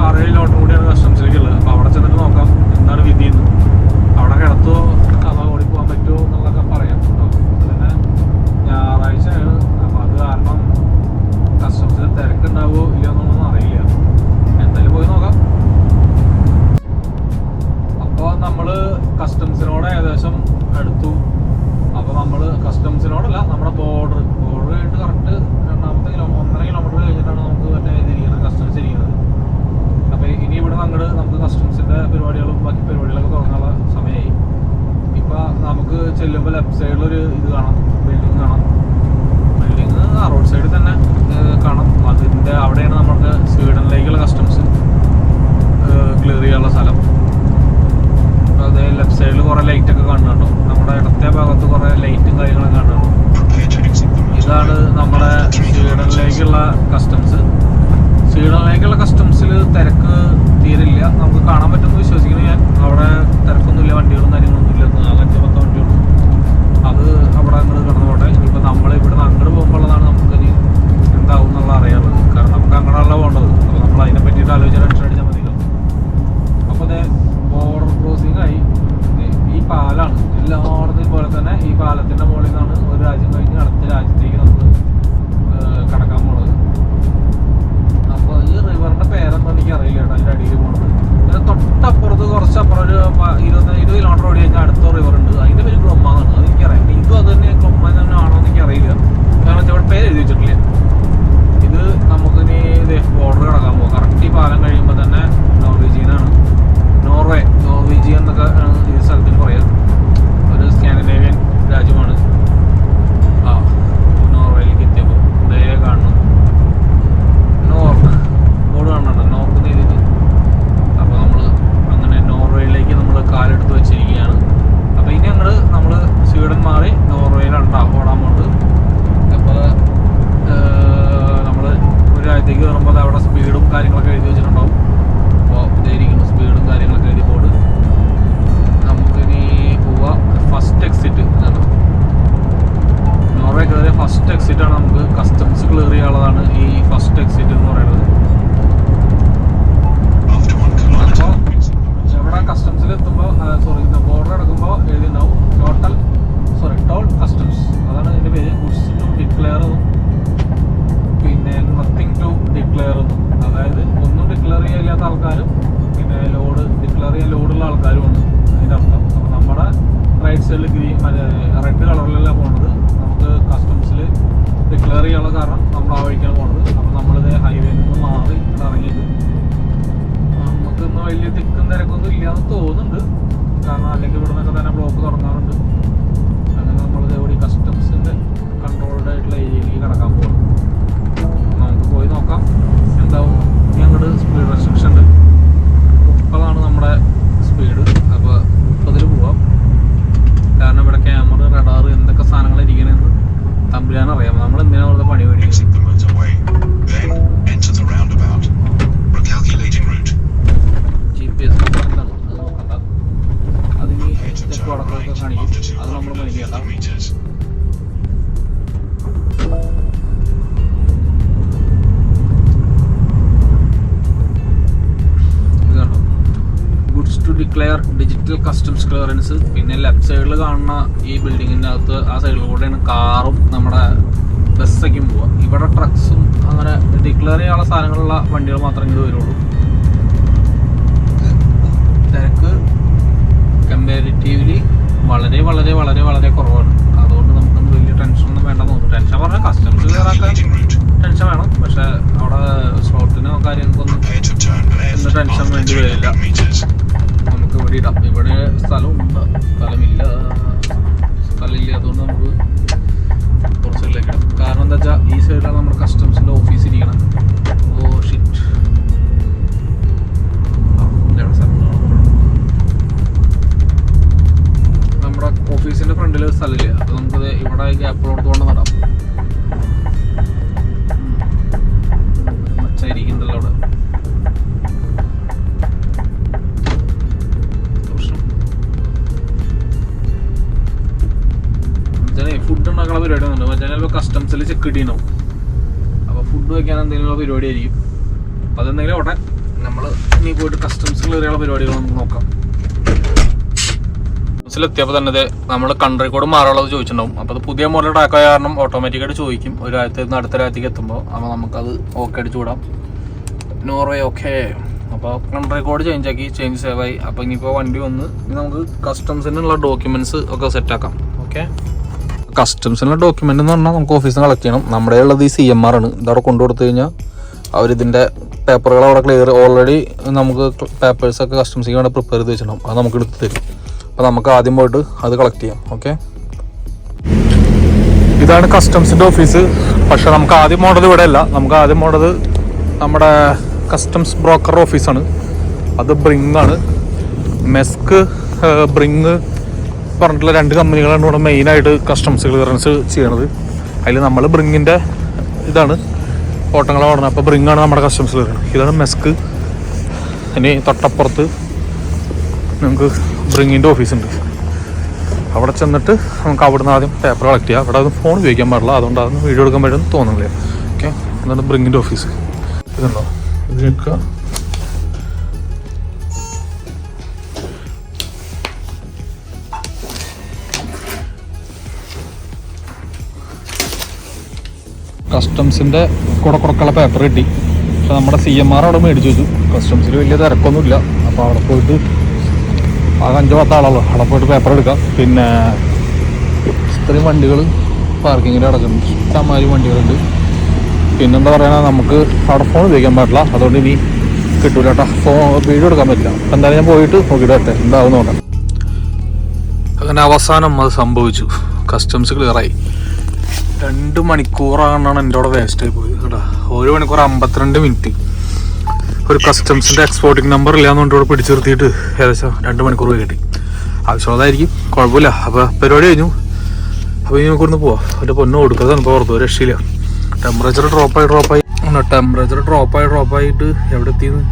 6-7 കിലോമീറ്റർ കൂടിയാണ് കസ്റ്റംസിലേക്ക് ഉള്ളത്. അപ്പോൾ അവിടെ ചെന്നിട്ട് നോക്കാം എന്താണ് വിധിയെന്ന്. അവിടെ കിടത്തുമോ അതോ ഓടിപ്പോകാൻ പറ്റുമോ എന്നുള്ളതൊക്കെ പറയാം കേട്ടോ. പിന്നെ ഞായറാഴ്ചയാണ്. അപ്പോൾ അത് കാരണം കസ്റ്റംസിൽ തിരക്കുണ്ടാവുമോ ഇല്ലയെന്നൊന്നും അറിയില്ല. എന്തായാലും പോയി നോക്കാം. അപ്പോൾ നമ്മൾ കസ്റ്റംസിനോട് ഏകദേശം അടുത്തു. അപ്പോൾ നമ്മൾ കസ്റ്റംസിനോടല്ല, നമ്മുടെ ബോർഡർ കഴിഞ്ഞിട്ട് കറക്റ്റ് 1.5 കിലോമീറ്റർ കഴിഞ്ഞിട്ടാണ് നമുക്ക് മറ്റേ ഇതിരിക്കുന്നത്, കസ്റ്റംസ് ഇരിക്കുന്നത്. അപ്പോൾ ഇനി ഇവിടെ അങ്ങോട്ട് നമുക്ക് കസ്റ്റംസിൻ്റെ പരിപാടികളും ബാക്കി പരിപാടികളൊക്കെ തുടങ്ങാനുള്ള സമയമായി. ഇപ്പോൾ നമുക്ക് ചെല്ലുമ്പോൾ ലെഫ്റ്റ് സൈഡിലൊരു ഇത് കാണാം, ബിൽഡിങ് കാണാം. ബിൽഡിങ് ആ റോഡ് സൈഡിൽ തന്നെ കാണാം. അതിൻ്റെ അവിടെയാണ് നമുക്ക് സ്വീഡനിലേക്കുള്ള കസ്റ്റംസ് ക്ലിയർ ചെയ്യാനുള്ള സ്ഥലം. അതേ ലെഫ്റ്റ് സൈഡിൽ കുറേ ലൈറ്റൊക്കെ കാണുന്നുണ്ടോ? നമ്മുടെ ഇടത്തെ ഭാഗത്ത് കുറേ ലൈറ്റും കാര്യങ്ങളൊക്കെ കാണുന്നുണ്ടോ? ഇതാണ് നമ്മുടെ സ്വീഡനിലേക്കുള്ള കസ്റ്റംസ്. സ്വീഡനിലേക്കുള്ള കസ്റ്റംസിൽ തിരക്ക് തീരില്ല, നമുക്ക് കാണാൻ പറ്റുമെന്ന് വിശ്വസിക്കുന്നു ഞാൻ. അവിടെ തിരക്കൊന്നുമില്ല, വണ്ടികളും കാര്യങ്ങളൊന്നും ഇല്ല. 4-5 വണ്ടിയുള്ളൂ. അത് അവിടെ അങ്ങോട്ട് കിടന്നു പോട്ടെ. ഇനിയിപ്പോൾ നമ്മൾ ഇവിടെ നിന്ന് അങ്ങോട്ട് പോകുമ്പോഴതാണ് നമുക്ക് ഇനി എന്താവും എന്നുള്ള അറിയാനുള്ളത്. കാരണം നമുക്ക് അങ്ങനെയുള്ള പോകേണ്ടത്. അപ്പോൾ നമ്മൾ അതിനെ പറ്റിയിട്ട് ആലോചിച്ച് ടെൻഷൻ അടിച്ചാൽ മതിയല്ലോ. അപ്പോൾ അതേ ബോർഡർ ക്രോസിംഗ് ആയി. ഈ പാലാണ് എല്ലായിടത്തും പോലെ തന്നെ. ഈ പാലത്തിൻ്റെ മുകളിൽ നിന്നാണ് ഒരു രാജ്യം കഴിഞ്ഞ് അടുത്ത രാജ്യത്തേക്ക് നമുക്ക് കടക്കാൻ പോണത്. അപ്പോൾ ഈ റിവറിൻ്റെ പേരെന്താ എനിക്ക് അറിയില്ല കേട്ടോ, അതിൻ്റെ അടിയിൽ പോകണത്. പിന്നെ തൊട്ടപ്പുറത്ത് കുറച്ചപ്പുറം ഒരു 20 കിലോമീറ്റർ ഓടി കഴിഞ്ഞാൽ അടുത്ത റിവർ ഉണ്ട്. അതിൻ്റെ പേര് ഗ്ലൊമ്മാന്നാണ്. അത് എനിക്കറിയാം. ഇതും അത് തന്നെ ഗ്ലൊമ്മ തന്നെ ആണോ എന്ന് എനിക്കറിയില്ല. കാരണം ഇവിടെ പേര് എഴുതി വെച്ചിട്ടില്ല. ഇത് നമുക്കിനി ബോർഡർ കിടക്കാൻ പോകും. കറക്റ്റ് ഈ പാലം കഴിയുമ്പോൾ തന്നെ നോർവീജിയനാണ്. നോർവീജിയൻ എന്നൊക്കെ ഈ സ്ഥലത്തിന് പറയാം. ഒരു സ്കാൻഡിനേവിയൻ രാജ്യമാണ്. ആ നോർവേയിലേക്ക് എത്തിയപ്പോൾ ഇതേ കാണുന്നു ബോർഡ് കാണുന്നുണ്ട്, നോർത്ത് എഴുതിയിട്ട്. അപ്പോൾ നമ്മൾ അങ്ങനെ നോർവേയിലേക്ക് നമ്മൾ കാലെടുത്ത് വെച്ചിരിക്കുകയാണ്. അപ്പോൾ ഇനി അങ്ങോട്ട് നമ്മൾ സ്വീഡൻ മാറി നോർവേയിലാണ് ഓടാൻ പോകുന്നത്. അപ്പോൾ നമ്മൾ ഒരു രാജ്യത്തേക്ക് കയറുമ്പോൾ അവിടെ സ്പീഡും കാര്യങ്ങളൊക്കെ എഴുതി വെച്ചിട്ടുണ്ടാവും. അപ്പോൾ ഇതായിരിക്കുന്നു സ്പീഡും കാര്യങ്ങളൊക്കെ എഴുതി ബോർഡ്. നമുക്കിനി പോവാം. ഫസ്റ്റ് എക്സിറ്റ് ആണ് നോർവേ കയറിയ ഫസ്റ്റ് എക്സിറ്റാണ്. നമുക്ക് കസ്റ്റംസ് ക്ലിയർ ചെയ്യാനുള്ളതാണ് ഈ ഫസ്റ്റ് എക്സിറ്റ് എന്ന് പറയുന്നത്. അപ്പോൾ എവിടെ കസ്റ്റംസിൽ എത്തുമ്പോൾ ബോർഡർ എടുക്കുമ്പോൾ എഴുതിണ്ടാവും ടോൾ കസ്റ്റംസ്. അതാണ് ഇതിൻ്റെ പേര്. ഗുഡ്സ് ടു ഡിക്ലെയർ എന്നും പിന്നെ നത്തിങ് ടു ഡിക്ലെയർ എന്നും. അതായത് ഒന്നും ഡിക്ലെയർ ചെയ്യാത്ത ആൾക്കാരും പിന്നെ ഡിക്ലെയർ ചെയ്യാൻ ലോഡുള്ള ആൾക്കാരുമാണ് അതിൻ്റെ അർത്ഥം. അപ്പോൾ നമ്മുടെ റൈറ്റ് സൈഡിൽ റെഡ് കളറിലല്ല പോകുന്നത്. നമുക്ക് കസ്റ്റംസിൽ ഡിക്ലെയർ ചെയ്യാനുള്ള കാരണം നമ്മൾ ആ വഴിക്കാണ് പോകുന്നത്. അപ്പോൾ നമ്മളിത് ഹൈവേയിൽ നിന്ന് മാറി ഇറങ്ങിയത്. നമുക്കിന്ന് വലിയ തിക്കും തിരക്കൊന്നും ഇല്ലയെന്ന് തോന്നുന്നുണ്ട്. കാരണം അല്ലെങ്കിൽ ഇവിടെ നിന്നൊക്കെ തന്നെ ബ്ലോക്ക് തുടങ്ങാറുണ്ട്. അങ്ങനെ നമ്മളിത് ഓടി കസ്റ്റംസിൻ്റെ കൺട്രോൾഡ് ആയിട്ടുള്ള ഏരിയയിലേക്ക് കിടക്കാൻ പോകും. നമുക്ക് പോയി നോക്കാം എന്താവും. ഇനി അങ്ങോട്ട് സ്പീഡ് റെസ്ട്രിക്ഷൻ ഉണ്ട്. 30 നമ്മുടെ സ്പീഡ്. അപ്പോൾ 30 പോവാം. കാരണം ഇവിടെ ക്യാമറ, റഡാർ എന്തൊക്കെ സാധനങ്ങൾ ഇരിക്കണമെന്ന് തമ്പുരാനറിയാം. നമ്മൾ എന്തിനാ വെറുതെ പണി മേടിക്കും. GPS എന്താണ് അത് നോക്കണ്ട. അതിന് സ്റ്റെപ്പ് അടക്കമൊക്കെ കാണിക്കും. അത് നമ്മൾ മേടിക്കേണ്ട. Goods to declare digital customs clearance. പിന്നെ ലെഫ്റ്റ് സൈഡിൽ കാണുന്ന ഈ ബിൽഡിങ്ങിൻ്റെ അകത്ത് ആ സൈഡിൽ കൂടെയാണ് കാറും നമ്മുടെ ബസ്സൊക്കെയും പോവുക. ഇവിടെ ട്രക്സും അങ്ങനെ ഡിക്ലെയർ ചെയ്യാനുള്ള സാധനങ്ങളുള്ള വണ്ടികൾ മാത്രമേ ഇങ്ങോട്ട് വരുള്ളൂ. തിരക്ക് കമ്പാരിറ്റീവ്ലി വളരെ വളരെ വളരെ വളരെ കുറവാണ്. അതുകൊണ്ട് നമുക്കൊന്നും വലിയ ടെൻഷനൊന്നും വേണ്ടെന്ന് തോന്നുന്നു. ടെൻഷൻ പറഞ്ഞാൽ കസ്റ്റംസ് ക്ലിയർ ആക്കാൻ ടെൻഷൻ വേണം. പക്ഷേ അവിടെ സ്ലോട്ടിനോ കാര്യങ്ങൾക്കൊന്നും ഇന്ന് ടെൻഷൻ വേണ്ടി വരില്ല. നമുക്ക് ഇവിടെ ഇടാം. ഇവിടെ സ്ഥലമുണ്ട്, സ്ഥലമില്ലാത്തതുകൊണ്ട് നമുക്ക് കുറച്ച് സൈഡിലേക്ക് ഇടാം. കാരണം എന്താ വെച്ചാൽ ഈ സൈഡിലാണ് നമ്മുടെ കസ്റ്റംസിൻ്റെ ഓഫീസ് ഇരിക്കണം. ഓ ഷിറ്റ്, നമ്മുടെ ഓഫീസിൻ്റെ ഫ്രണ്ടിൽ സ്ഥലമില്ല. അപ്പോൾ നമുക്കത് ഇവിടെ ഗ്യാപ്പിലോടത്തോണ്ട് നടാം. മച്ചായിരിക്കുന്നല്ലോ അവിടെ. പരിപാടി വന്നിട്ടുണ്ട്. മറ്റേ ചിലപ്പോൾ കസ്റ്റംസിൽ ചെക്ക് ഇടണം. അപ്പോൾ ഫുഡ് വയ്ക്കാൻ എന്തെങ്കിലും പരിപാടി ആയിരിക്കും. അപ്പോൾ അതെന്തെങ്കിലും അവിടെ നമ്മൾ ഇനി പോയിട്ട് കസ്റ്റംസ് ക്ലിയറുള്ള പരിപാടികൾ നമുക്ക് നോക്കാം. എത്തിയപ്പോൾ തന്നെ നമ്മൾ കൺട്രി കോഡ് മാറാനുള്ളത് ചോദിച്ചിട്ടുണ്ടാവും. അപ്പോൾ അത് പുതിയ മോഡൽ ട്രാക്ക് ആയ കാരണം ഓട്ടോമാറ്റിക്കായിട്ട് ചോദിക്കും ഒരു രാജ്യത്ത് നിന്ന് അടുത്ത രാജ്യത്തേക്ക് എത്തുമ്പോൾ. അപ്പോൾ നമുക്കത് ഓക്കെ അടിച്ചു വിടാം. Norway okay. അപ്പോൾ കൺട്രി കോഡ് ചേഞ്ച് സേവായി. അപ്പോൾ ഇനിയിപ്പോൾ വണ്ടി വന്ന് ഇനി നമുക്ക് കസ്റ്റംസിനുള്ള ഡോക്യുമെൻറ്റ്സ് ഒക്കെ സെറ്റാക്കാം. ഓക്കെ, കസ്റ്റംസിനുള്ള ഡോക്യുമെൻ്റ് എന്ന് പറഞ്ഞാൽ നമുക്ക് ഓഫീസിൽ നിന്ന് കളക്ട് ചെയ്യണം. നമ്മുടെ ഉള്ളത് ഈ CMR ആണ്. ഇതവിടെ കൊണ്ടുകൊടുത്തു കഴിഞ്ഞാൽ അവരിതിൻ്റെ പേപ്പറുകൾ അവിടെ ക്ലിയർ ഓൾറെഡി നമുക്ക് പേപ്പേഴ്സൊക്കെ കസ്റ്റംസിന് വേണ്ടി പ്രിപ്പയർ ചെയ്ത് വെച്ചിട്ടുണ്ടാവും. അത് നമുക്ക് എടുത്ത് തരും. അപ്പോൾ നമുക്ക് ആദ്യം പോയിട്ട് അത് കളക്ട് ചെയ്യാം. ഓക്കെ, ഇതാണ് കസ്റ്റംസിൻ്റെ ഓഫീസ്. പക്ഷേ നമുക്ക് ആദ്യം മോഡൽ ഇവിടെ അല്ല. നമുക്ക് ആദ്യം മോഡൽ നമ്മുടെ കസ്റ്റംസ് ബ്രോക്കർ ഓഫീസാണ്. അത് ബ്രിങ് ആണ്. മെസ്ക് ബ്രിങ് പറഞ്ഞിട്ടുള്ള 2 കമ്പനികളാണ് ഇവിടെ മെയിനായിട്ട് കസ്റ്റംസ് ക്ലിയറൻസ് ചെയ്യണത്. അതിൽ നമ്മൾ ബ്രിങ്ങിൻ്റെ ഇതാണ് ഓട്ടങ്ങൾ ഓടണം. അപ്പോൾ ബ്രിങ്ങാണ് നമ്മുടെ കസ്റ്റംസ് ക്ലിയറൻസ്. ഇതാണ് മെസ്ക്. ഇനി തൊട്ടപ്പുറത്ത് നമുക്ക് ബ്രിങ്ങിൻ്റെ ഓഫീസുണ്ട്. അവിടെ ചെന്നിട്ട് നമുക്ക് അവിടെ നിന്ന് ആദ്യം പേപ്പർ കളക്ട് ചെയ്യാം. അവിടെ അത് ഫോൺ ഉപയോഗിക്കാൻ പാടില്ല, അതുകൊണ്ട് അതൊന്നും വീഡിയോ എടുക്കാൻ പറ്റുമെന്ന് തോന്നുന്നില്ല. ഓക്കെ, അതാണ് ബ്രിങ്ങിൻ്റെ ഓഫീസ്. ഇതുണ്ടോ, ഇത് വെക്കുക. കസ്റ്റംസിൻ്റെ കൂടെ കുറക്കുള്ള പേപ്പർ കിട്ടി. പക്ഷെ നമ്മുടെ CMR അവിടെ മേടിച്ചു വെച്ചു. കസ്റ്റംസിൽ വലിയ തിരക്കൊന്നുമില്ല. അപ്പോൾ അവിടെ പോയിട്ട് ആ 5-10 ആളല്ലോ, അവിടെ പോയിട്ട് പേപ്പർ എടുക്കാം. പിന്നെ ഇത്രയും വണ്ടികൾ പാർക്കിങ്ങിൽ കിടക്കുന്നുണ്ട്. ഇഷ്ടംമാതിരി വണ്ടികളുണ്ട്. പിന്നെന്താ പറയുക, നമുക്ക് അവിടെ ഫോൺ ഉപയോഗിക്കാൻ പാടില്ല, അതുകൊണ്ട് ഇനി കിട്ടൂല കേട്ടോ. വീഡിയോ എടുക്കാൻ പറ്റില്ല. അപ്പം എന്തായാലും ഞാൻ പോയിട്ട് നോക്കിയിട്ട് വരട്ടെ എന്താവും നോക്കാം. അങ്ങനെ അവസാനം അത് സംഭവിച്ചു. കസ്റ്റംസ് ക്ലിയറായി. 2 മണിക്കൂറാണെന്നാണ് എൻ്റെ അവിടെ വേസ്റ്റായി പോയത് കേട്ടോ. 1 മണിക്കൂർ 52 മിനിറ്റ്. ഒരു കസ്റ്റംസിൻ്റെ എക്സ്പോർട്ടിങ് നമ്പർ ഇല്ലാന്നുകൊണ്ട് ഇവിടെ പിടിച്ചു നിർത്തിയിട്ട് ഏകദേശം 2 മണിക്കൂർ കിട്ടി. ആവശ്യമുള്ളതായിരിക്കും, കുഴപ്പമില്ല. അപ്പോൾ പരിപാടി കഴിഞ്ഞു. അപ്പോൾ ഇനി നമുക്കൊന്ന് പോവാം. എൻ്റെ പൊന്ന് കൊടുക്കുന്നത് നമുക്ക് പുറത്ത് ഒരു രക്ഷയില്ല. ടെമ്പറേച്ചർ ഡ്രോപ്പായിട്ട് എവിടെ എത്തിയെന്ന്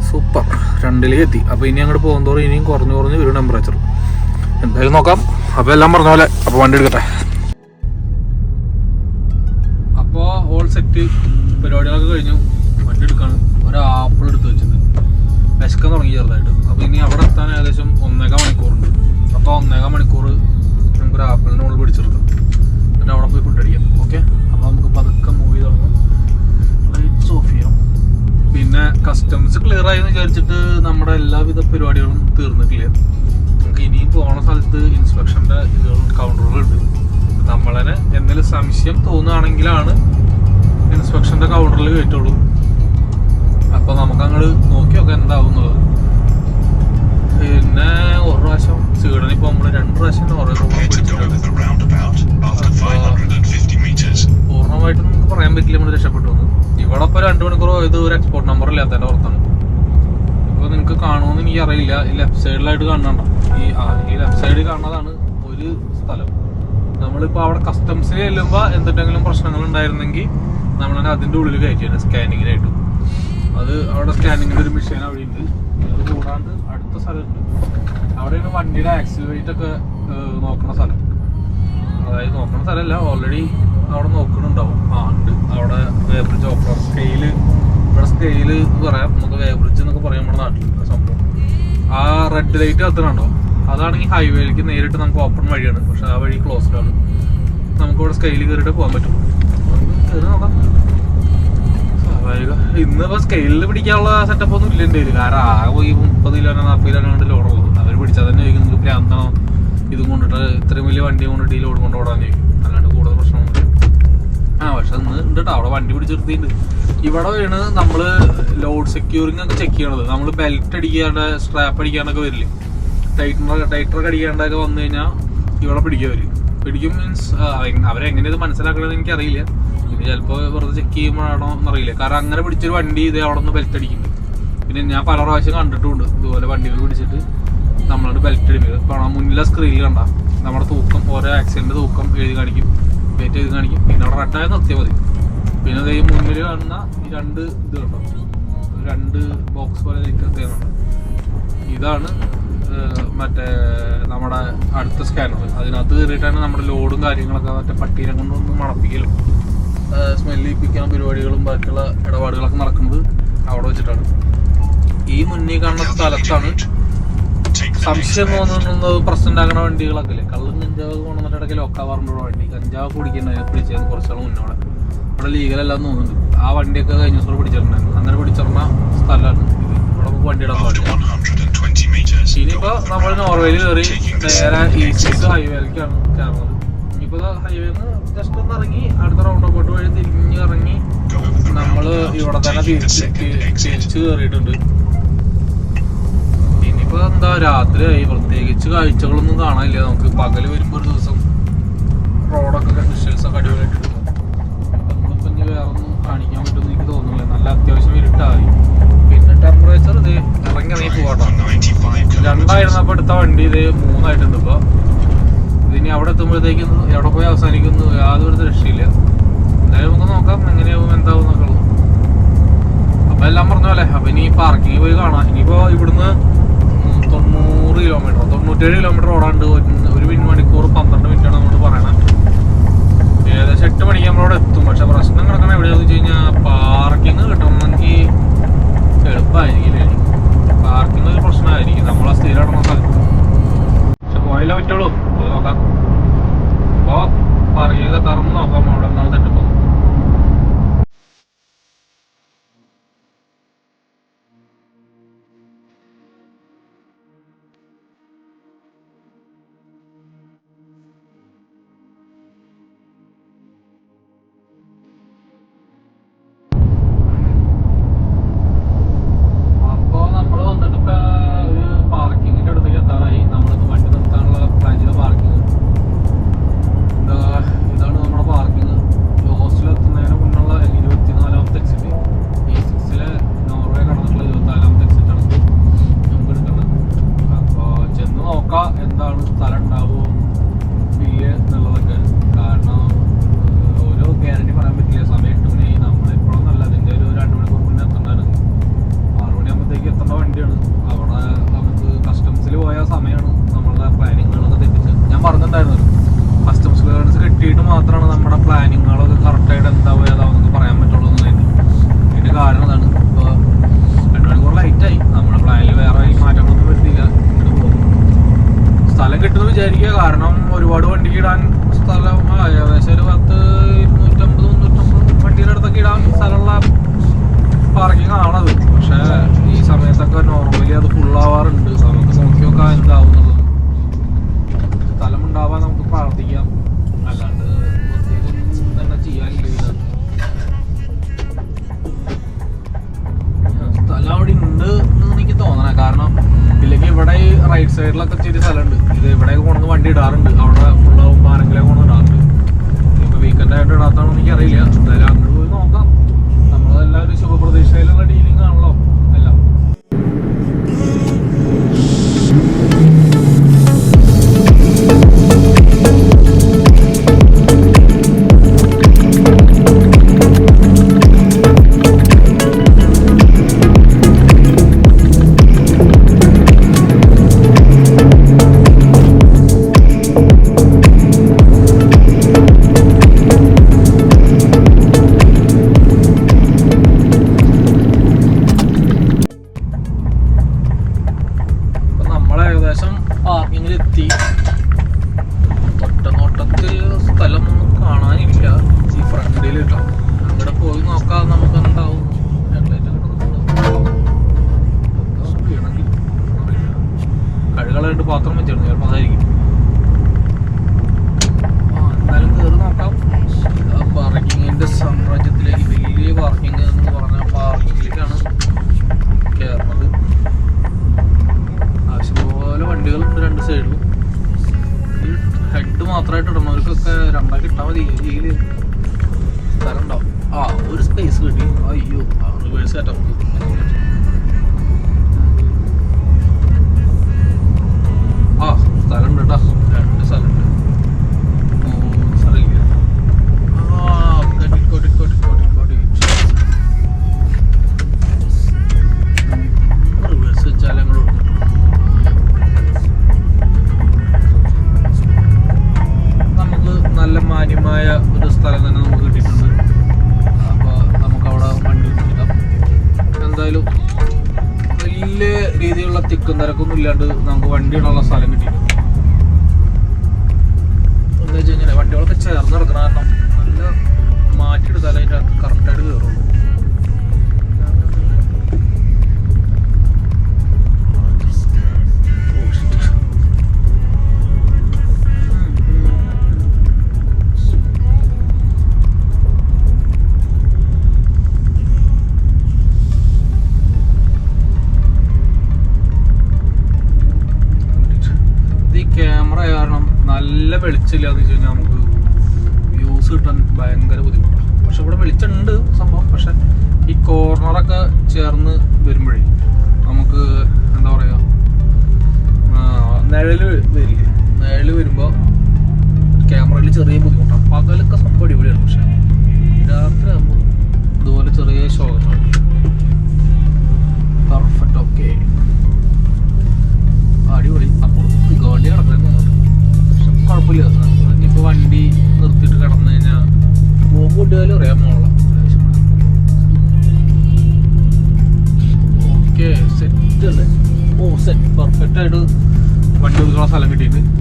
സൂപ്പർ 2ലേക്ക് എത്തി. അപ്പോൾ ഇനി അങ്ങോട്ട് പോകുന്നതോറും ഇനിയും കുറഞ്ഞു വരും ടെമ്പറേച്ചർ. എന്തായാലും നോക്കാം. അപ്പോൾ എല്ലാം പറഞ്ഞ പോലെ. അപ്പോൾ വണ്ടി എടുക്കട്ടെ. അപ്പോൾ ഓൾ സെറ്റ് പരിപാടികളൊക്കെ കഴിഞ്ഞു. വണ്ടി എടുക്കാണ്. ഒരു ആപ്പിൾ എടുത്ത് വെച്ചിട്ട് വിശക്കാൻ തുടങ്ങി ചെറുതായിട്ട്. അപ്പോൾ ഇനി അവിടെ എത്താൻ ഏകദേശം 1.25 മണിക്കൂറുണ്ട്. അപ്പോൾ 1.25 മണിക്കൂർ നമുക്കൊരു ആപ്പിളിൻ്റെ മുകളിൽ പിടിച്ചെടുക്കാം. എന്നിട്ട് അവിടെ പോയി ഫുഡ് അടിക്കാം. ഓക്കെ, അപ്പോൾ നമുക്ക് പതുക്കെ മൂവ് ചെയ്ത് തുടങ്ങാം. ലൈറ്റ്സ് ഓഫ് ചെയ്യാം. പിന്നെ കസ്റ്റംസ് ക്ലിയർ ആയെന്ന് വിചാരിച്ചിട്ട് നമ്മുടെ എല്ലാവിധ പരിപാടികളും തീർന്നിട്ടില്ല. നമുക്ക് ഇനിയും പോണ സ്ഥലത്ത് ഇൻസ്പെക്ഷൻ്റെ കൗണ്ടറുകളുണ്ട്. നമ്മളതിന് എന്തെങ്കിലും സംശയം തോന്നുകയാണെങ്കിലാണ് ഇൻസ്പെക്ഷൻ്റെ കൗണ്ടറിൽ കയറ്റുള്ളൂ. അപ്പോൾ നമുക്ക് അങ്ങോട്ട് നോക്കി നോക്കാം എന്താവുന്നുള്ളത്. പിന്നെ ഒരു പ്രാവശ്യം സ്വീഡനിൽ ഇപ്പോൾ നമ്മൾ 2 പ്രാവശ്യം പിടിച്ചിട്ടുണ്ട്. പൂർണ്ണമായിട്ട് നമുക്ക് പറയാൻ പറ്റില്ല നമ്മൾ രക്ഷപ്പെട്ടു വന്നു. ഇവിടെ ഇപ്പോൾ 2 മണിക്കൂർ പോയത് ഒരു എക്സ്പോർട്ട് നമ്പർ ഇല്ലാത്തതിൻ്റെ പുറത്താണ്. ഇപ്പോൾ നിനക്ക് കാണുമെന്ന് എനിക്ക് അറിയില്ല. ഈ ലെഫ്റ്റ് സൈഡിലായിട്ട് കാണണ്ട, ഈ ലെഫ്റ്റ് സൈഡിൽ കാണുന്നതാണ് ഒരു സ്ഥലം. നമ്മളിപ്പോൾ അവിടെ കസ്റ്റംസിൽ ചെല്ലുമ്പോൾ എന്തെങ്കിലും പ്രശ്നങ്ങൾ ഉണ്ടായിരുന്നെങ്കിൽ നമ്മളതിനെ അതിൻ്റെ ഉള്ളിൽ കയറ്റിയാണ് സ്കാനിങ്ങിനായിട്ട്. അത് അവിടെ സ്കാനിങ്ങിൻ്റെ ഒരു മെഷീൻ അവിടെ ഉണ്ട്. അത് കൂടാണ്ട് അടുത്ത സ്ഥലമുണ്ട്. അവിടെയാണ് വണ്ടിയുടെ ആക്സിലറേറ്റ് ഒക്കെ നോക്കുന്ന സ്ഥലം. അതായത് നോക്കുന്ന സ്ഥലമല്ല, ഓൾറെഡി അവിടെ നോക്കുന്നുണ്ടാവും. ഉണ്ട് അവിടെ വേബ്രിഡ്ജ് ഓപ്പറ സ്കെയില്. ഇവിടെ സ്കെയില് എന്ന് പറയാം, നമുക്ക് വേബ്രിഡ്ജ് എന്നൊക്കെ പറയാം നമ്മുടെ നാട്ടിൽ. സംഭവം ആ റെഡ് ലൈറ്റ് കത്തുന്നുണ്ടോ, അതാണെങ്കിൽ ഹൈവേയിലേക്ക് നേരിട്ട് നമുക്ക് ഓപ്പൺ വഴിയാണ്. പക്ഷെ ആ വഴി ക്ലോസ്ഡ് ആണ്. നമുക്കിവിടെ സ്കെയില് കയറിയിട്ട് പോകാൻ പറ്റും. നമുക്ക് കയറി നോക്കാം. സ്വാഭാവിക ഇന്നിപ്പോൾ സ്കെയിലിൽ പിടിക്കാനുള്ള സെറ്റപ്പ് ഒന്നും ഇല്ല എൻ്റെ കയ്യിൽ. കാരണം ആകെ പോയി 30 കിലോ 40 കിലോ ലോഡുള്ളത്. അവർ പിടിച്ചാൽ തന്നെ ചോദിക്കും നിങ്ങൾക്ക് പ്രാന്താണോ ഇതും കൊണ്ടിട്ട്, ഇത്രയും വലിയ വണ്ടി കൊണ്ടിട്ട് ഈ ലോഡ് കൊണ്ട് ഓടാൻ ചോദിക്കും. അല്ലാണ്ട് കൂടുതൽ പ്രശ്നമൊന്നുമില്ല. പക്ഷെ ഇന്ന് ഉണ്ട് കേട്ടോ, അവിടെ വണ്ടി പിടിച്ചെടുത്തിട്ടുണ്ട്. ഇവിടെ വീണ് നമ്മൾ ലോഡ് സെക്യൂറിങ് ഒക്കെ ചെക്ക് ചെയ്യണത്. നമ്മൾ ബെൽറ്റ് അടിക്കാണ്ട് സ്ട്രാപ്പ് അടിക്കാണ്ടൊക്കെ വരില്ലേ, ടൈറ്ററൊക്കെ അടിക്കാണ്ടൊക്കെ വന്നു കഴിഞ്ഞാൽ ഇവിടെ പിടിക്കുക. പിടിക്കും മീൻസ് അവരെങ്ങനെ ഇത് മനസ്സിലാക്കണമെന്ന് എനിക്കറിയില്ല. പിന്നെ ചിലപ്പോൾ വെറുതെ ചെക്ക് ചെയ്യുമ്പോഴാണോ എന്നറിയില്ല. കാരണം അങ്ങനെ പിടിച്ചൊരു വണ്ടി ഇത് അവിടെ നിന്ന് ബെൽറ്റ് അടിക്കുന്നുണ്ട്. പിന്നെ ഞാൻ പല പ്രാവശ്യം കണ്ടിട്ടുണ്ട് ഇതുപോലെ വണ്ടികൾ പിടിച്ചിട്ട് നമ്മളോട് ബെൽറ്റ് അടിക്കുന്നത്. ഇപ്പോൾ മുന്നിലെ സ്ക്രീനിൽ കണ്ട നമ്മുടെ തൂക്കം, ഓരോ ആക്സിഡൻറ്റ് തൂക്കം എഴുതി കാണിക്കും, വെയിറ്റ് എഴുതി കാണിക്കും. പിന്നെ അവിടെ റെഡായി നിർത്തിയാൽ മതി. പിന്നെ ഈ മുന്നിൽ കാണുന്ന ഈ 2 ഇത് കണ്ടോ, 2 ബോക്സ് പോലെ നിർത്തിയാണ്. ഇതാണ് മറ്റേ നമ്മുടെ അടുത്ത സ്കാനർ, അതിനകത്ത് കയറിയിട്ടാണ് നമ്മുടെ ലോഡും കാര്യങ്ങളൊക്കെ മറ്റേ പട്ടീനെ കൊണ്ടൊന്നും മണപ്പിക്കലും സ്മെല്ല് ചെയ്യിപ്പിക്കാൻ പരിപാടികളും ബാക്കിയുള്ള ഇടപാടുകളൊക്കെ നടക്കുന്നത് അവിടെ വെച്ചിട്ടാണ്. ഈ മുന്നിൽ കാണുന്ന സ്ഥലത്താണ് സംശയം തോന്നുന്നത് പ്രശ്നം ഉണ്ടാക്കുന്ന വണ്ടികളൊക്കെ അല്ലേ, കള്ളും കഞ്ചാവ് കൊണ്ടുവന്നിട്ട് ഇടയ്ക്ക് ലോക്കാവാറുണ്ടോ വണ്ടി, കഞ്ചാവ് കുടിക്കുന്നതിനെ പിടിച്ചത് കുറച്ചാൾ മുന്നോടെ ഇവിടെ ലീഗലെല്ലാം തോന്നുന്നുണ്ട്. ആ വണ്ടിയൊക്കെ കഴിഞ്ഞ ദിവസം പിടിച്ചിട്ടുണ്ടായിരുന്നു. അങ്ങനെ പിടിച്ചിരുന്ന സ്ഥലമാണ് ഇവിടെ നമുക്ക് വണ്ടി ഇടാൻ പാടില്ല. ഇനിയിപ്പോ നമ്മൾ നോർവേയിൽ കയറി നേരെ ഈസ്റ്റ് ഹൈവേയിലേക്കാണ് കയറുന്നത്. ഇനിയിപ്പോ ഹൈവേന്ന് ജസ്റ്റ് ഒന്ന് ഇറങ്ങി അടുത്ത റൗണ്ട് അബൌട്ട് വഴി തിരിഞ്ഞ് ഇറങ്ങി നമ്മള് ഇവിടെ തന്നെ തിരിച്ച് കയറിയിട്ടുണ്ട്. ഇനിയിപ്പോ എന്താ രാത്രിയായി, പ്രത്യേകിച്ച് കാഴ്ചകളൊന്നും കാണാനില്ല. നമുക്ക് പകല് വരുമ്പോ ഒരു ദിവസം റോഡൊക്കെ വിഷ്വൽസ് ഒക്കെ അടിപൊളിയായിട്ട് എടുക്കും. ഇന്നിപ്പോ ഇനി വേറെ ഒന്നും കാണിക്കാൻ പറ്റുമെന്ന് എനിക്ക് തോന്നുന്നില്ല. നല്ല അത്യാവശ്യം ഇരുട്ടായി. പിന്നെ ടെമ്പറേച്ചർ ഇത് ഇറങ്ങി പോകട്ടോ. 2 എടുത്ത വണ്ടി ഇത് 3 ആയിട്ടുണ്ട്. ഇപ്പൊ ഇതിനി അവിടെ എത്തുമ്പോഴത്തേക്കും എവിടെ പോയി അവസാനിക്കുന്നു യാതൊരു രക്ഷയില്ല. എന്തായാലും നമുക്ക് നോക്കാം എങ്ങനെയാവും എന്താവും നോക്കുള്ളൂ. അപ്പൊ എല്ലാം പറഞ്ഞ പോലെ അപ്പൊ ഇനി പാർക്കിങ് പോയി കാണാം. ഇനിയിപ്പോ ഇവിടുന്ന് 97 കിലോമീറ്റർ ഓടാണ്ട്. 1 മണിക്കൂർ 12 മിനിറ്റാണ് നമ്മൾ പറയണത്. ഏകദേശം 8 മണിക്ക് നമ്മളവിടെ എത്തും. പക്ഷെ പ്രശ്നം കിടക്കണ എവിടെയാണെന്ന് വെച്ച് കഴിഞ്ഞാൽ പാർക്കിങ് കിട്ടണമെങ്കിൽ എളുപ്പമായിരിക്കില്ല. പാർക്കിംഗ് ഒരു പ്രശ്നമായിരിക്കും നമ്മളെ സ്ഥിരം ഇടണ സ്ഥലത്ത്. പക്ഷെ പോയാലേ പറ്റുള്ളൂ. പോയി നോക്കാം. അപ്പോൾ പാർക്കിംഗ് തുറന്ന് നോക്കാം അവിടെ എന്താണ് തെറ്റിപ്പോ. എന്താണ് സ്ഥലം ഉണ്ടാവുമോ ഇല്ല എന്നുള്ളതൊക്കെ. കാരണം ഓരോ ഗ്യാരണ്ടി പറയാൻ പറ്റില്ല. സമയം 8 മണി നമ്മളെപ്പോഴും നല്ല അതിൻ്റെ ഒരു 2 മണിക്കൂർ മുന്നേ എത്തേണ്ടതാണ്. 6 മണിയാകുമ്പോഴത്തേക്ക് എത്തേണ്ട വണ്ടിയാണ്. അവിടെ നമുക്ക് കസ്റ്റംസിൽ പോയ സമയമാണ് നമ്മളുടെ പ്ലാനിങ്ങുകളൊക്കെ തെറ്റിച്ച്. ഞാൻ പറഞ്ഞിട്ടുണ്ടായിരുന്നു കസ്റ്റംസ് ക്ലിയറൻസ് കിട്ടിയിട്ട് മാത്രമാണ് നമ്മുടെ പ്ലാനിങ്ങുകളൊക്കെ കറക്റ്റായിട്ട് എന്താവും ഏതാവെന്നൊക്കെ പറയാൻ പറ്റുള്ളൂ എന്നുള്ളത്. ഇതിൻ്റെ കാരണം അതാണ്. ഇപ്പോൾ 2 മണിക്കൂർ ലൈറ്റായി. നമ്മുടെ പ്ലാനിൽ വേറെ മാറ്റങ്ങളൊന്നും വരുത്തിയില്ല. സ്ഥലം കിട്ടുമെന്ന് വിചാരിക്കുക. കാരണം ഒരുപാട് വണ്ടിക്ക് ഇടാൻ സ്ഥലം ഏകദേശം ഒരു 250-350 വണ്ടിയുടെ അടുത്തൊക്കെ ഇടാൻ സ്ഥലമുള്ള പാർക്കിംഗ് ആണത്. പക്ഷേ ഈ സമയത്തൊക്കെ നോർമലി അത് ഫുള്ളാവാറുണ്ട്. നമുക്ക് നോക്കി നോക്കാം എന്താവും എന്നുള്ളത്. സ്ഥലം ഉണ്ടാവാൻ നമുക്ക് പ്രാർത്ഥിക്കാം, അല്ലാണ്ട് പ്രത്യേകം തന്നെ ചെയ്യാനില്ല. സ്ഥലം അവിടെ ഉണ്ട് എന്ന് എനിക്ക് തോന്നണേ. കാരണം ഇല്ലെങ്കിൽ ഇവിടെ ഈ റൈറ്റ് സൈഡിലൊക്കെ ഇച്ചിരി സ്ഥലമുണ്ട്. ഇത് ഇവിടെയൊക്കെ കൊണ്ടുവന്ന് വണ്ടി ഇടാറുണ്ട്. അവിടെ ഫുള്ളാവുമ്പോൾ ആരെങ്കിലും കൊണ്ടുവന്ന് ഇടാറുണ്ട്. ഇപ്പോൾ വീക്കെൻഡ് ആയിട്ട് ഇടാത്താണെന്ന് എനിക്കറിയില്ല. എന്തായാലും അങ്ങോട്ട് പോയി നോക്കാം. നമ്മളെല്ലാം ഒരു ശുഭപ്രതീക്ഷയിലുള്ള ഡീലിംഗ് ആണല്ലോ എല്ലാം. പാർക്കിങ്ങിലെത്തി. ഒറ്റനോട്ടത്തിൽ സ്ഥലമൊന്നും കാണാനില്ല ഈ ഫ്രണ്ടിൽ കേട്ടോ. അങ്ങോട്ട് പോയി നോക്കാം നമുക്ക് എന്താവും. വീണെങ്കിൽ കഴുകളായിട്ട് പാത്രം വെച്ചിരുന്നു, ചിലപ്പോൾ അതായിരിക്കും. എന്തായാലും കയറി നോക്കാം. പാർക്കിങ്ങിൻ്റെ സാമ്രാജ്യത്തിലേക്ക് വലിയ പാർക്കിംഗ് എന്ന് പറഞ്ഞാൽ പാർക്കിങ്ങിലേക്കാണ് കയറുന്നത്. ആവശ്യംപോലെ വണ്ടികളുണ്ട് 2 സൈഡിലും. ഈ ഹെഡ് മാത്രമായിട്ട് ഇടുന്നവർക്കൊക്കെ 2 ഇട്ടാൽ മതി. ഇതിൽ സ്ഥലം ഉണ്ടാവും. ഒരു സ്പേസ് കിട്ടി. അയ്യോ റിവേഴ്സ് കയറ്റാം. സ്ഥലം ഉണ്ട് കേട്ടോ. 2 സ്ഥലമുണ്ട്. 3 സ്ഥലമില്ല. റിവേഴ്സ് വെച്ചാൽ ഞങ്ങളുണ്ട്. മാന്യമായ ഒരു സ്ഥലം തന്നെ നമുക്ക് കിട്ടിയിട്ടുണ്ട്. അപ്പോൾ നമുക്കവിടെ വണ്ടി നിർത്താം. എന്തായാലും വലിയ രീതിയിലുള്ള തിക്കും തിരക്കൊന്നും ഇല്ലാണ്ട് നമുക്ക് വണ്ടി ഇടാനുള്ള സ്ഥലം കിട്ടിയിട്ടുണ്ട്. എന്താ വെച്ച് കഴിഞ്ഞാൽ വണ്ടികളൊക്കെ ചേർന്ന് കിടക്കണം. കാരണം നല്ല മാറ്റിയെടുത്താൽ അതിൻ്റെ അകത്ത് കറക്റ്റായിട്ട് കയറുള്ളൂ. ക്യാമറ കാരണം നല്ല വെളിച്ചമില്ലാന്ന് വെച്ച് കഴിഞ്ഞാൽ നമുക്ക് വ്യൂസ് കിട്ടാൻ ഭയങ്കര ബുദ്ധിമുട്ടാണ്. പക്ഷെ ഇവിടെ വെളിച്ചമുണ്ട് സംഭവം. പക്ഷെ ഈ കോർണറൊക്കെ ചേർന്ന് വരുമ്പോഴേ നമുക്ക് എന്താ പറയുക, നിഴല് വരില്ലേ, നിഴല് വരുമ്പോൾ ക്യാമറയിൽ ചെറിയ ബുദ്ധിമുട്ടാണ്. പകലൊക്കെ സംഭവം അടിപൊളിയാണ്. പക്ഷെ രാത്രി ആകുമ്പോൾ ഇതുപോലെ ചെറിയ ശോകമാണ്. പെർഫെക്റ്റ്. ഓക്കെ, അടിപൊളി. അപ്പോൾ വണ്ടി കിടക്കുന്നത് കുഴപ്പമില്ല. ഇനിയിപ്പോൾ വണ്ടി നിർത്തിയിട്ട് കിടന്നു കഴിഞ്ഞാൽ പോകുമ്പോൾ കൂട്ടുകാരും അറിയാൻ പോകണം. ഓക്കെ, സെറ്റ് അല്ലേ? ഓ സെറ്റ്, പെർഫെക്റ്റ് ആയിട്ട് വണ്ടി ഒതുക്കാനുള്ള സ്ഥലം കിട്ടിയിട്ടുണ്ട്.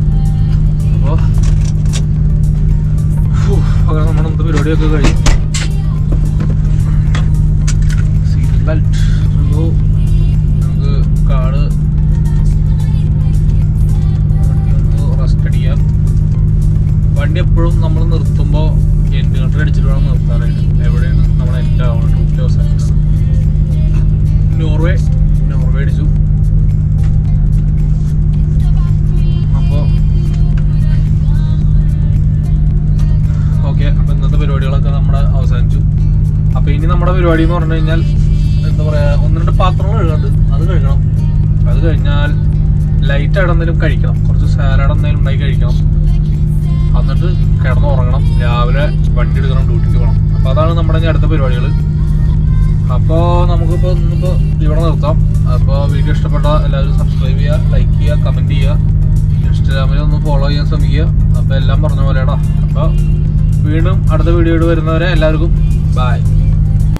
അപ്പോൾ അങ്ങനെ നമ്മുടെ ഇന്നത്തെ പരിപാടിയൊക്കെ കഴിയും. സീറ്റ് ബെൽറ്റ്, നമുക്ക് കാട് അടിക്കാം. വണ്ടി എപ്പോഴും നമ്മൾ നിർത്തുമ്പോൾ ഇൻഡിക്കേറ്റർ അടിച്ചിട്ട് വേണം നിർത്താനായിട്ട്. എവിടെയാണ് നമ്മൾ എൻ്റെ ആവണം. നോർവേ അടിച്ചു. അപ്പോൾ ഓക്കെ, അപ്പോൾ ഇന്നത്തെ പരിപാടികളൊക്കെ നമ്മുടെ അവസാനിച്ചു. അപ്പോൾ ഇനി നമ്മുടെ പരിപാടി എന്ന് പറഞ്ഞു കഴിഞ്ഞാൽ എന്താ പറയുക, 1-2 പാത്രങ്ങൾ കഴുകാണ്ട് അത് കഴുകണം. അത് കഴിഞ്ഞാൽ ലൈറ്റായിട്ട് എന്തെങ്കിലും കഴിക്കണം. കുറച്ച് സാലഡ് എന്തെങ്കിലും ഉണ്ടാക്കി കഴിക്കണം. എന്നിട്ട് കിടന്ന് ഉറങ്ങണം. രാവിലെ വണ്ടി എടുക്കണം, ഡ്യൂട്ടിക്ക് പോകണം. അപ്പോൾ അതാണ് നമ്മുടെ ഇനി അടുത്ത പരിപാടികൾ. അപ്പോൾ നമുക്കിപ്പോൾ ഇന്നിപ്പോൾ ഇവിടെ നിർത്താം. അപ്പോൾ വീഡിയോ ഇഷ്ടപ്പെട്ട എല്ലാവരും സബ്സ്ക്രൈബ് ചെയ്യുക, ലൈക്ക് ചെയ്യുക, കമൻറ്റ് ചെയ്യുക. ഇൻസ്റ്റാഗ്രാമിൽ ഒന്ന് ഫോളോ ചെയ്യാൻ ശ്രമിക്കുക. അപ്പോൾ എല്ലാം പറഞ്ഞ പോലെയാടാ. അപ്പോൾ വീണ്ടും അടുത്ത വീഡിയോയിൽ വരുന്നവരെ എല്ലാവർക്കും ബൈ.